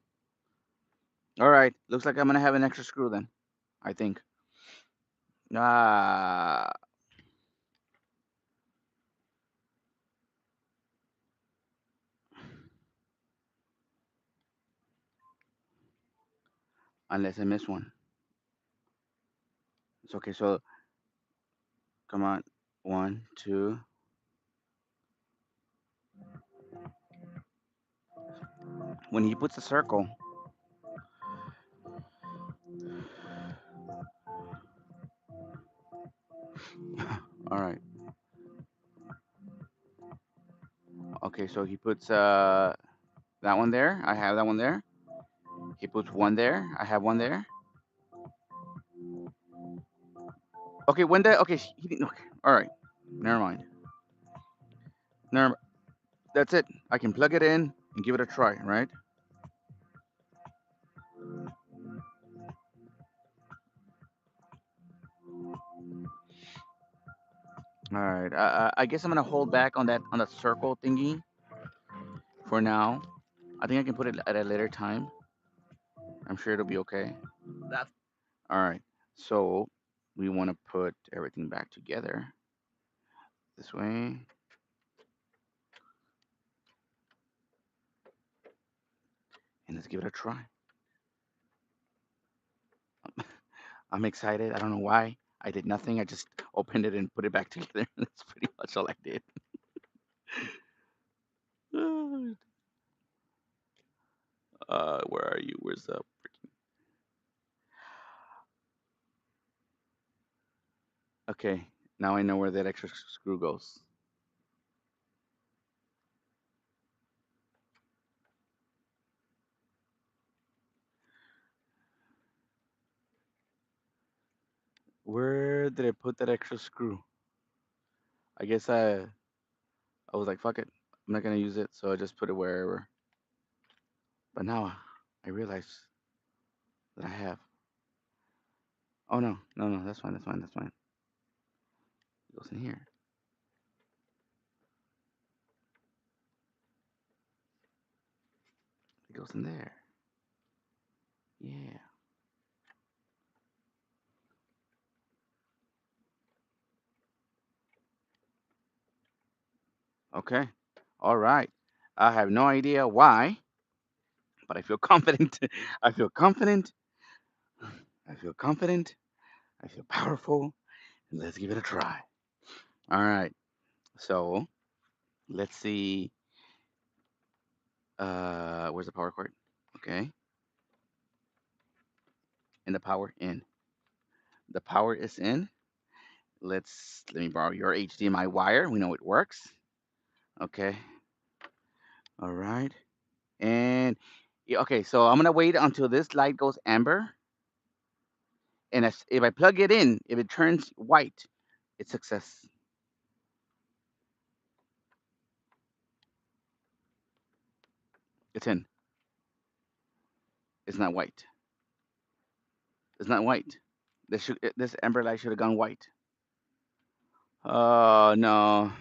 All right. Looks like I'm gonna have an extra screw then. I think. Ah, unless I miss one. It's okay. So come on. One, two. When he puts a circle. All right. Okay. So he puts that one there. I have that one there. He puts one there. I have one there. Okay. When the okay. He didn't. Okay. All right. Never mind. Never. That's it. I can plug it in and give it a try. Right. All right. I guess I'm gonna hold back on that circle thingy for now. I think I can put it at a later time. I'm sure it'll be okay. That's All right. So we want to put everything back together this way, and let's give it a try. I'm excited. I don't know why. I did nothing. I just opened it and put it back together. That's pretty much all I did. Where are you? Where's the? Okay. Now I know where that extra screw goes. Where did I put that extra screw? I guess I was like, fuck it. I'm not gonna use it, so I just put it wherever. But now I realize that I have. Oh no, no, no, that's fine, that's fine, that's fine. It goes in here. It goes in there. Yeah. Okay. All right. I have no idea why, but I feel confident. I feel confident. I feel confident. I feel powerful. Let's give it a try. All right. So let's see. Where's the power cord? Okay. And the power in. The power is in. Let me borrow your HDMI wire. We know it works. Okay. All right. And yeah, okay, so I'm gonna wait until this light goes amber, and if I plug it in, if it turns white, it's success. It's in. It's not white. It's not white. This amber light should have gone white. Oh no,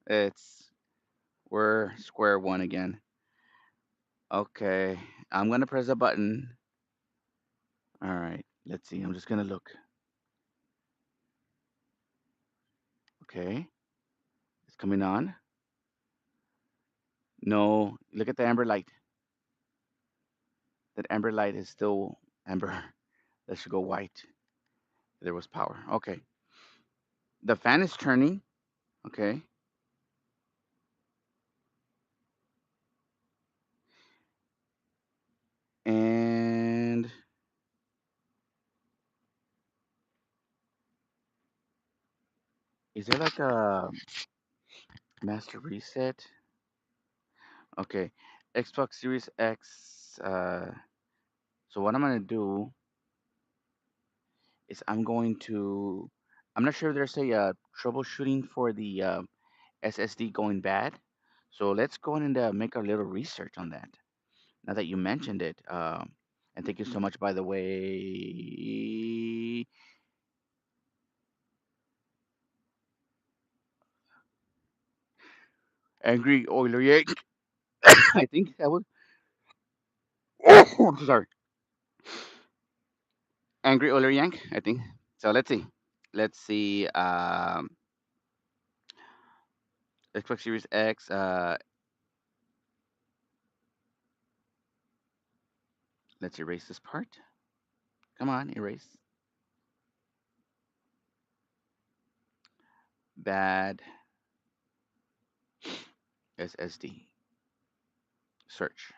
it's we're square one again. Okay, I'm gonna press a button. All right, let's see. I'm just gonna look. Okay, it's coming on. No, look at the amber light. That amber light is still amber. That should go white. There was power. Okay. The fan is turning. Okay. And is there like a master reset? Okay. Xbox Series X. So what I'm gonna do is I'm not sure if there's a troubleshooting for the SSD going bad. So let's go in and make a little research on that. Now that you mentioned it, and thank you so much, by the way. Angry Oiler Yank. I think that was. I'm so sorry. Angry Oiler Yank. I think. So let's see. Let's see. Xbox Series X. Let's erase this part. Come on, erase. Bad SSD. Search.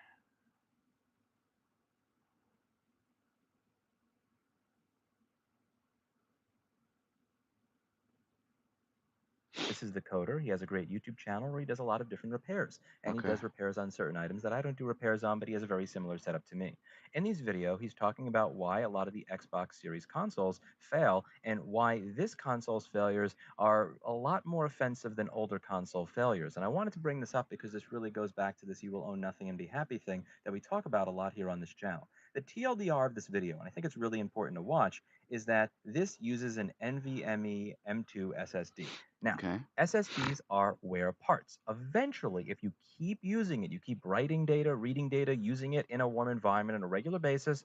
This is the Coder. He has a great YouTube channel where he does a lot of different repairs. And he Okay. does repairs on certain items that I don't do repairs on, but he has a very similar setup to me. In this video, he's talking about why a lot of the Xbox Series consoles fail and why this console's failures are a lot more offensive than older console failures. And I wanted to bring this up because this really goes back to this you will own nothing and be happy thing that we talk about a lot here on this channel. The TLDR of this video, and I think it's really important to watch, is that this uses an NVMe M2 SSD. Now, Okay. SSDs are wear parts. Eventually, if you keep using it, you keep writing data, reading data, using it in a warm environment on a regular basis,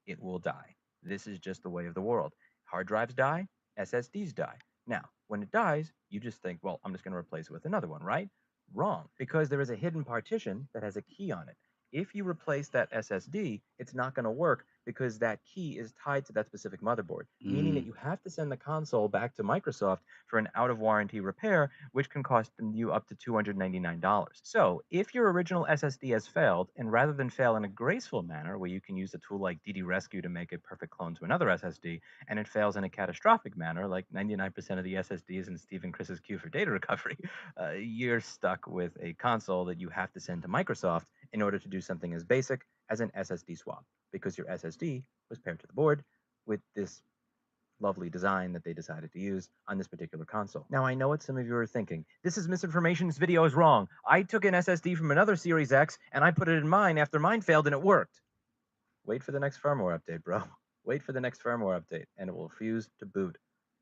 it will die. This is just the way of the world. Hard drives die, SSDs die. Now, when it dies, you just think, well, I'm just going to replace it with another one, right? Wrong, because there is a hidden partition that has a key on it. If you replace that SSD, it's not going to work because that key is tied to that specific motherboard, meaning that Mm. you have to send the console back to Microsoft for an out of warranty repair, which can cost you up to $299. So, if your original SSD has failed, and rather than fail in a graceful manner, where you can use a tool like DD Rescue to make a perfect clone to another SSD, and it fails in a catastrophic manner, like 99% of the SSDs in Steve and Chris's queue for data recovery, you're stuck with a console that you have to send to Microsoft in order to do something as basic as an SSD swap, because your SSD was paired to the board with this lovely design that they decided to use on this particular console. Now, I know what some of you are thinking. This is misinformation. This video is wrong. I took an SSD from another Series X and I put it in mine after mine failed and it worked. Wait for the next firmware update, bro. Wait for the next firmware update and it will refuse to boot.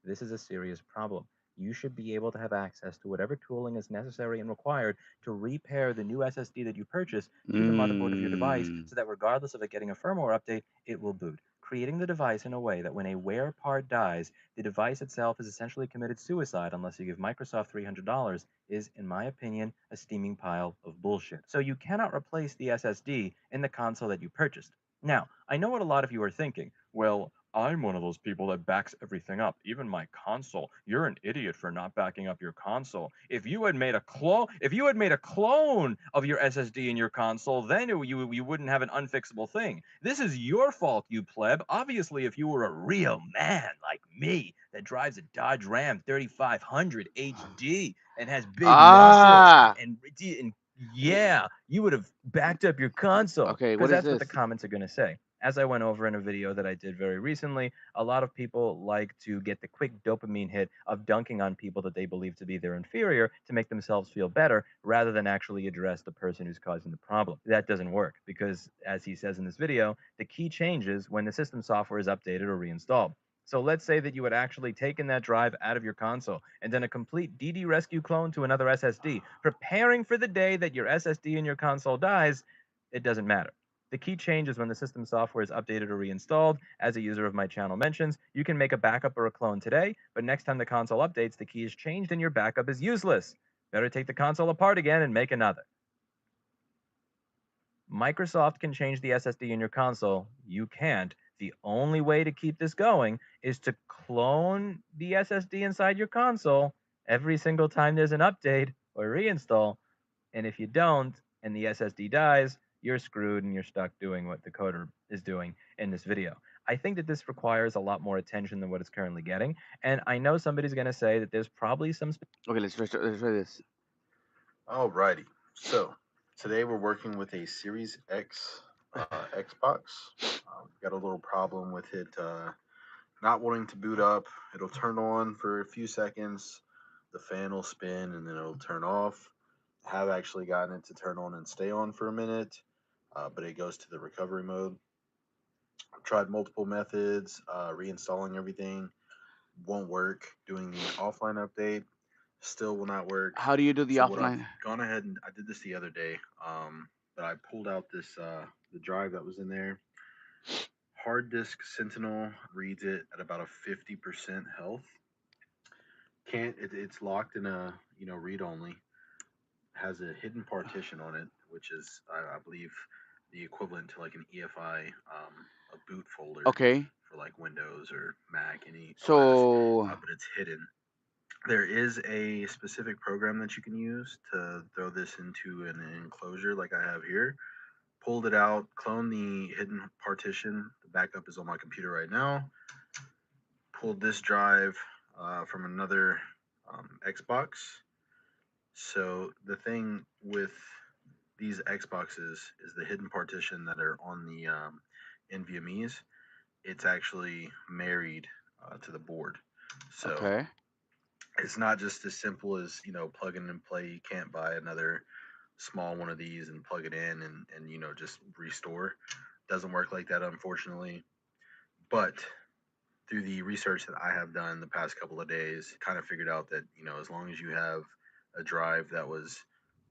This is a serious problem. You should be able to have access to whatever tooling is necessary and required to repair the new SSD that you purchase to the motherboard of your device Mm. so that regardless of it getting a firmware update, it will boot. Creating the device in a way that when a wear part dies, the device itself is essentially committed suicide unless you give Microsoft $300 is, in my opinion, a steaming pile of bullshit. So you cannot replace the SSD in the console that you purchased. Now, I know what a lot of you are thinking. Well, I'm one of those people that backs everything up, even my console. You're an idiot for not backing up your console. If you had made a clone of your SSD in your console, then you wouldn't have an unfixable thing. This is your fault, you pleb. Obviously, if you were a real man like me that drives a Dodge Ram 3500 HD and has big muscles Ah. and yeah, you would have backed up your console Okay. because What is that's what the this? comments are going to say. As I went over in a video that I did very recently, a lot of people like to get the quick dopamine hit of dunking on people that they believe to be their inferior to make themselves feel better rather than actually address the person who's causing the problem. That doesn't work because, as he says in this video, the key changes when the system software is updated or reinstalled. So let's say that you had actually taken that drive out of your console and done a complete DD rescue clone to another SSD, preparing for the day that your SSD in your console dies. It doesn't matter. The key change is when the system software is updated or reinstalled. As a user of my channel mentions, you can make a backup or a clone today, but next time the console updates, the key is changed and your backup is useless. Better take the console apart again and make another. Microsoft can change the SSD in your console. You can't. The only way to keep this going is to clone the SSD inside your console every single time there's an update or reinstall. And if you don't, and the SSD dies, you're screwed and you're stuck doing what the coder is doing in this video. I think that this requires a lot more attention than what it's currently getting. And I know somebody's going to say that there's probably some Okay. Let's try this. Alrighty. So today we're working with a Series X Xbox. Got a little problem with it not wanting to boot up. It'll turn on for a few seconds, the fan will spin, and then it'll turn off. I have actually gotten it to turn on and stay on for a minute, but it goes to the recovery mode. I've tried multiple methods, reinstalling everything won't work. Doing the offline update still will not work. How do you do the So what I've offline? gone ahead and I did this the other day. But I pulled out this the drive that was in there. Hard disk Sentinel reads it at about a 50% health. It's locked in a read only. Has a hidden partition on it, which is I believe the equivalent to like an EFI, a boot folder Okay. for like Windows or Mac, any OS, So but it's hidden. There is a specific program that you can use to throw this into an enclosure like I have here. Pulled it out, cloned the hidden partition. The backup is on my computer right now. Pulled this drive from another Xbox. So the thing with these Xboxes is the hidden partition that are on the NVMe's. It's actually married to the board. So okay. it's not just as simple as plug in and play. You can't buy another small one of these and plug it in and just restore. Doesn't work like that, unfortunately. But through the research that I have done the past couple of days, kind of figured out that as long as you have a drive that was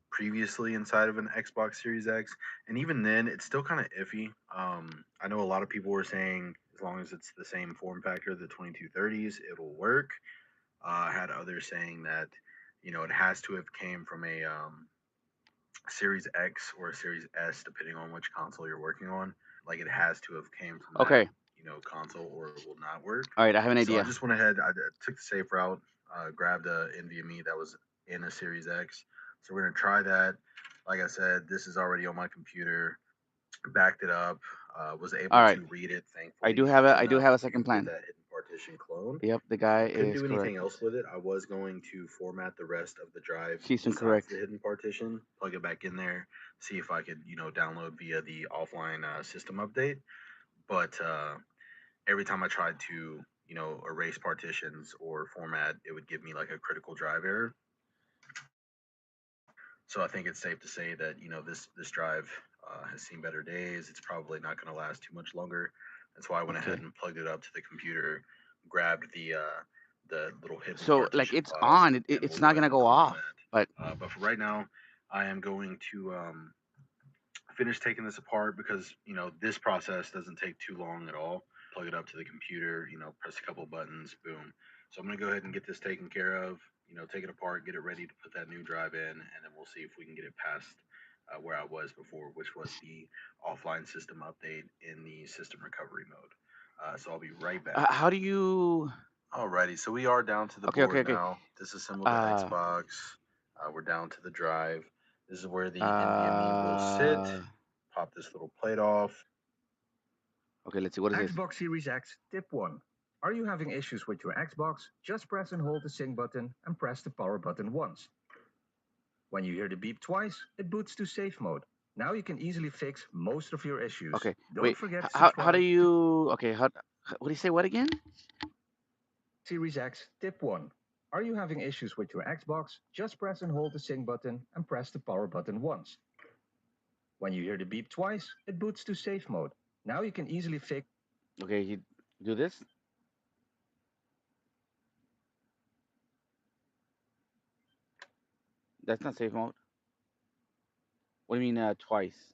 previously inside of an Xbox Series X, and even then, it's still kind of iffy. I know a lot of people were saying as long as it's the same form factor, the 2230s, it'll work. I had others saying that it has to have came from a Series X or a Series S, depending on which console you're working on. Like it has to have came from that Okay. console, or it will not work. All right. I have an So I idea. just went ahead. I took the safe route, grabbed a NVMe that was in a Series X. So we're gonna try that. Like I said, this is already on my computer. Backed it up. Was able All right. to read it, I do thankfully, have a I do enough have a to second get plan. that hidden partition cloned. Yep. The guy Couldn't is do anything correct. else with it. I was going to format the rest of the drive He's besides incorrect. the hidden partition, plug it back in there, see if I could, download via the offline system update. But every time I tried to, erase partitions or format, it would give me like a critical drive error. So I think it's safe to say that this drive has seen better days. It's probably not going to last too much longer. That's why I went ahead Okay. and plugged it up to the computer, grabbed the little hidden So like partition it's file, on. and It's we'll not go ahead gonna and go clone off. But that. But for right now, I am going to finish taking this apart because this process doesn't take too long at all. Plug it up to the computer, press a couple buttons, boom. So I'm gonna go ahead and get this taken care of. Take it apart, get it ready to put that new drive in, and then we'll see if we can get it past where I was before, which was the offline system update in the system recovery mode. So I'll be right back. how do you? Alrighty, so we are down to the Okay. Okay. board Okay. now. Disassembled the Uh. Xbox. We're down to the drive. This is where the NVMe will sit. Uh. Pop this little plate off. Okay. Let's see. What is this? Xbox Series X Tip 1. Are you having issues with your Xbox? Just press and hold the sync button and press the power button once. When you hear the beep twice, it boots to safe mode. Now you can easily fix most of your issues. Okay. Don't Wait. forget to How subscribe do to you? Okay. What do you say? What again? Series X Tip 1. Are you having issues with your Xbox? Just press and hold the sync button and press the power button once. When you hear the beep twice, it boots to safe mode. Now you can easily fix. Okay. You do this. That's not safe mode. What do you mean? Twice.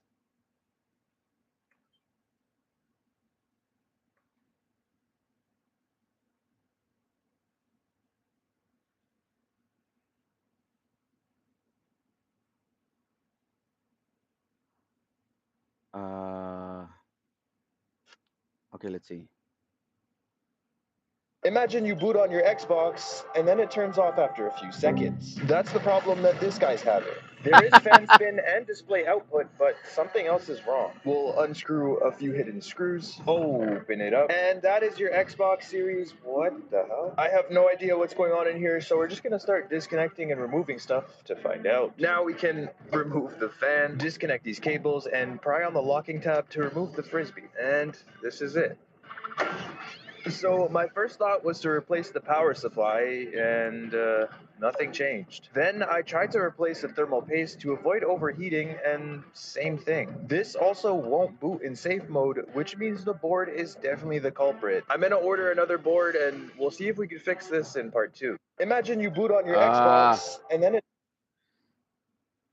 Uh. Okay. Let's see. Imagine you boot on your Xbox and then it turns off after a few seconds. That's the problem that this guy's having. There is fan spin and display output, but something else is wrong. We'll unscrew a few hidden screws, open it up, and that is your Xbox Series. What the hell? I have no idea what's going on in here, so we're just gonna start disconnecting and removing stuff to find out. Now we can remove the fan, disconnect these cables, and pry on the locking tab to remove the frisbee. And this is it. So my first thought was to replace the power supply, and nothing changed. Then I tried to replace the thermal paste to avoid overheating, and same thing. This also won't boot in safe mode, which means the board is definitely the culprit. I'm gonna order another board, and we'll see if we can fix this in part two. Imagine you boot on your Ah, Xbox, and then it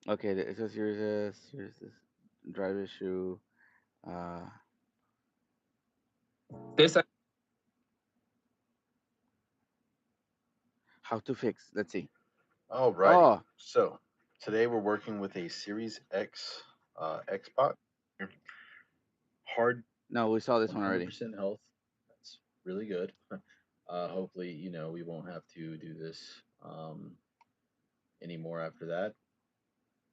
okay. It says here's this drive issue. Uh, This how to fix? Let's see. Alrighty. Oh, So today we're working with a Series X Xbox. Hard no, we saw this one already. 100% health. That's really good. Hopefully, we won't have to do this anymore after that.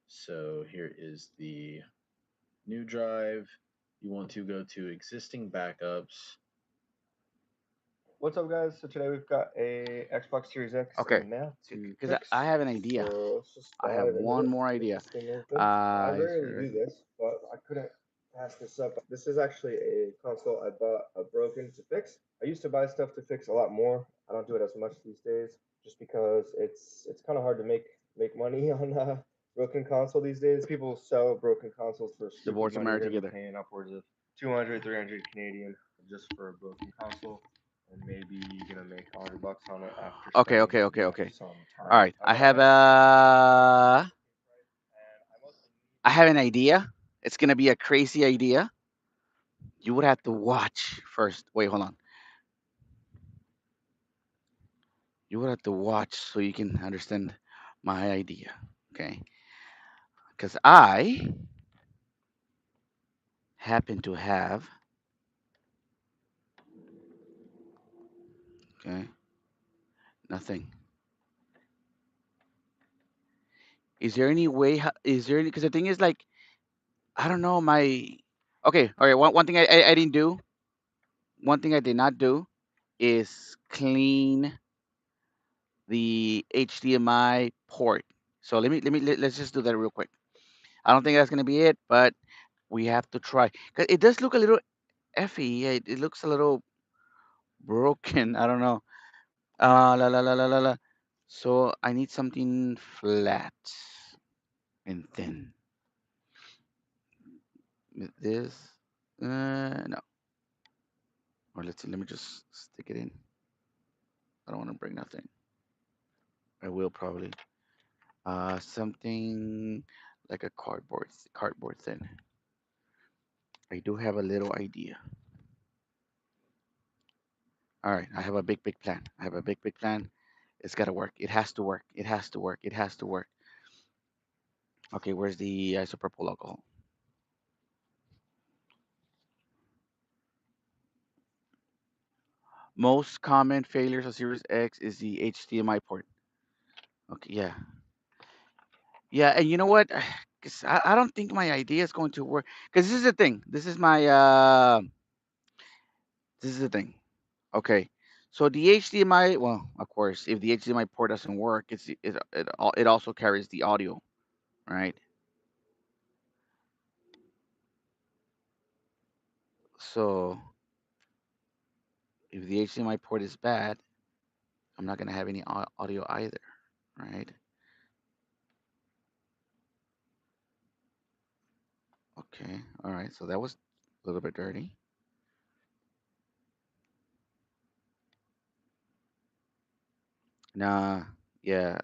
So here is the new drive. You want to go to existing backups. What's up, guys? So today we've got a Xbox Series X Okay, and now to because fix. I have an idea. So let's just I have dive into one this. more Get idea. this thing open. I rarely do Sure. this, but I couldn't pass this up. This is actually a console I bought a broken to fix. I used to buy stuff to fix a lot more. I don't do it as much these days, just because it's kind of hard to make money on broken console these days. People sell broken consoles for The stupid boards are money. married They'll be together. paying upwards of 200, 300 Canadian just for a broken console, and maybe you're gonna make $100 on it after Okay, spending okay, okay, okay. some All time. right, I bought my I have an idea. It's gonna be a crazy idea. You would have to watch first. Wait, hold on. You would have to watch so you can understand my idea. Okay, because I happen to have. Okay, nothing. Is there any way? Is there any? Because the thing is, like, I don't know. Okay, all right. One thing I didn't do. One thing I did not do is clean the HDMI port. So let's just do that real quick. I don't think that's gonna be it, but we have to try. 'Cause it does look a little effy. Yeah, it looks a little broken. I don't know. La la la la la la. So I need something flat and thin. With this, no. Or let's see. Let me just stick it in. I don't want to bring nothing. I will probably. Something like a cardboard thin. I do have a little idea. All right, I have a big plan. I have a big plan. It's got to work. It has to work. It has to work. It has to work. Okay, where's the isopropyl alcohol? Most common failures of Series X is the HDMI port. Okay, yeah. Yeah, and you know what? 'Cause I don't think my idea is going to work. Because this is the thing. This is the thing. Okay. So the HDMI, well, of course, if the HDMI port doesn't work, it also carries the audio, right? So if the HDMI port is bad, I'm not gonna have any audio either, right? Okay, all right. So that was a little bit dirty. Nah, yeah.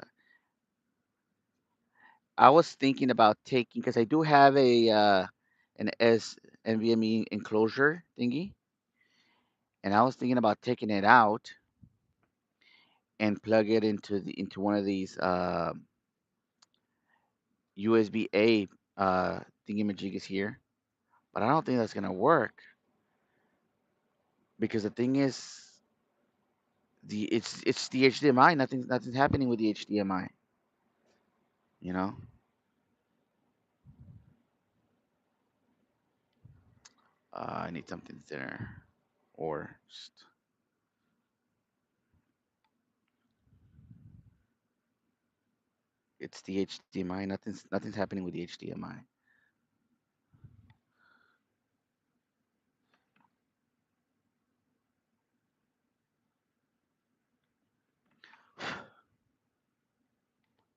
I was thinking about taking because I do have an S NVMe enclosure thingy, and I was thinking about taking it out and plug it into one of these USB-A thingamajiggies here. But I don't think that's gonna work because the thing is it's the HDMI. Nothing's happening with the HDMI. You know. I need something thinner, or just it's the HDMI. Nothing's happening with the HDMI.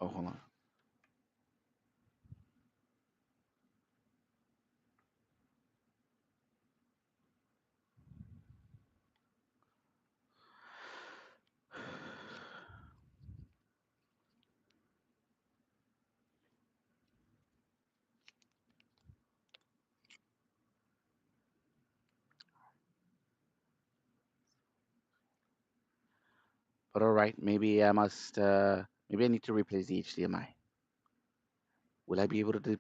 Oh, hold on. But all right, maybe I must. Maybe I need to replace the HDMI. Will I be able to?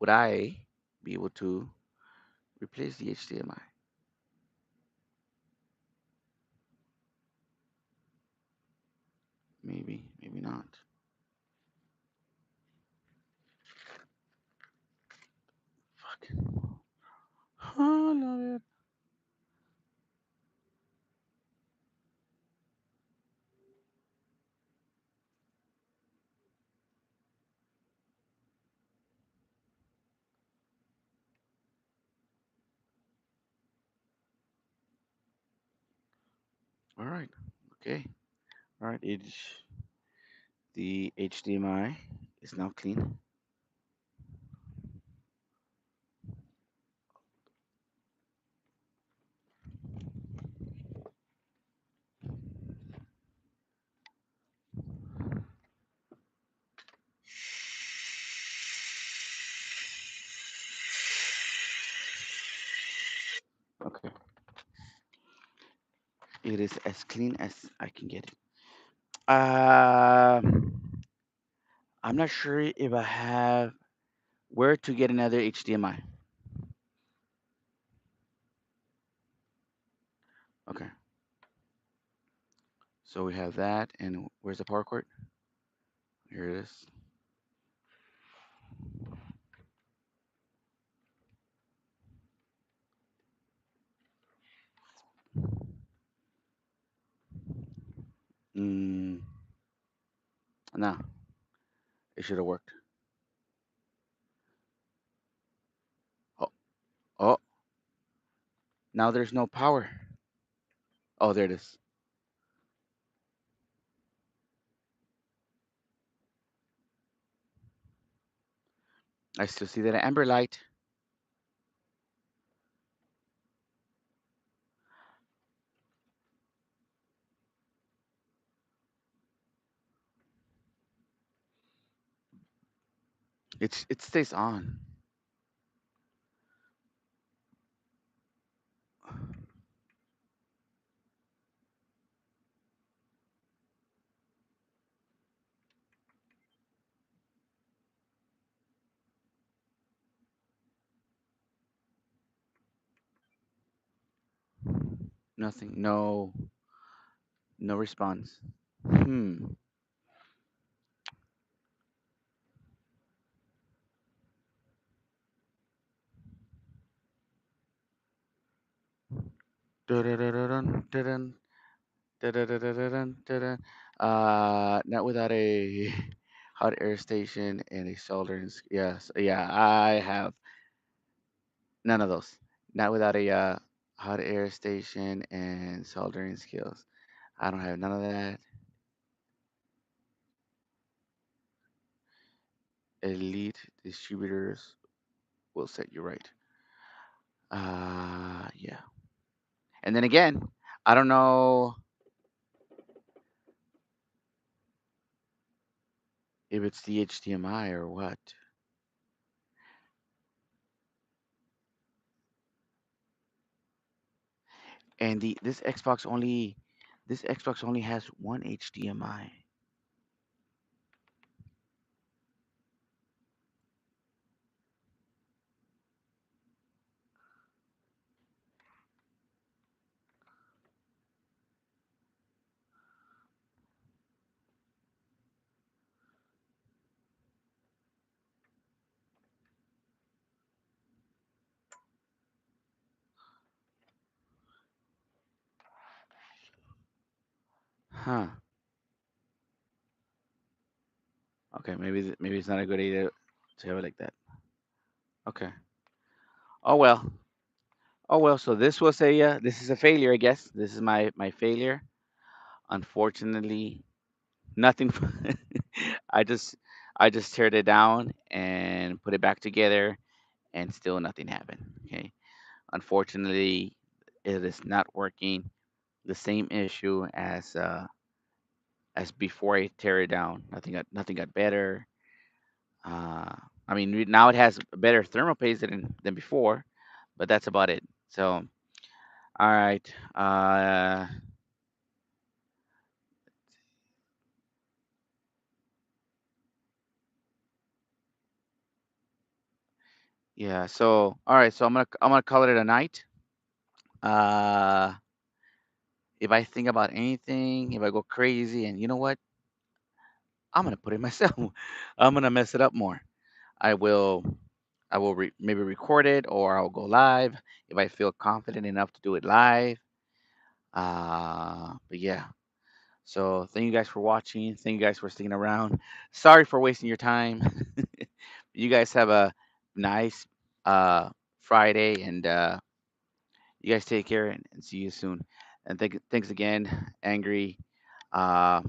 Would I be able to replace the HDMI? Maybe, maybe not. Fuck. Oh, love it. All right. Okay. All right. The HDMI is now clean. Okay. It is as clean as I can get it. Uh, I'm not sure if I have where to get another HDMI. Okay. So we have that, and where's the power cord? Here it is. Mm, no, it should have worked. Oh, oh, now there's no power. Oh, there it is. I still see that amber light. It stays on. Nothing. No, no response. Hmm. Dun-dun-dun-dun-dun, dun-dun-dun-dun-dun. Not without a hot air station and a soldering. Yes, yeah, I have none of those. Not without a hot air station and soldering skills. I don't have none of that. Elite distributors will set you right. Yeah. And then again, I don't know if it's the HDMI or what. And the this Xbox only has one HDMI. Huh. Okay, maybe it's not a good idea to have it like that. Okay. Oh well. Oh well. So this is a failure, I guess. This is my failure. Unfortunately, nothing. I just I just teared it down and put it back together, and still nothing happened. Okay, unfortunately, it is not working. The same issue as before I tear it down. Nothing got better. Uh, I mean, now it has better thermal paste than before, but that's about it. So, all right. Yeah. So, all right. So I'm gonna call it a night. Uh, if I think about anything, if I go crazy, and you know what, I'm gonna put it myself. I'm gonna mess it up more. I will. I will maybe record it, or I'll go live if I feel confident enough to do it live. But yeah. So thank you guys for watching. Thank you guys for sticking around. Sorry for wasting your time. You guys have a nice uh, Friday, and you guys take care, and see you soon. And thanks again, Angry, uh,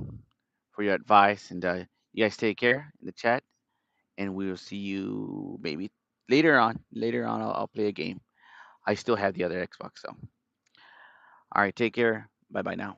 for your advice. And you guys take care in the chat, and we will see you maybe later on. Later on, I'll play a game. I still have the other Xbox, so all right. Take care. Bye bye now.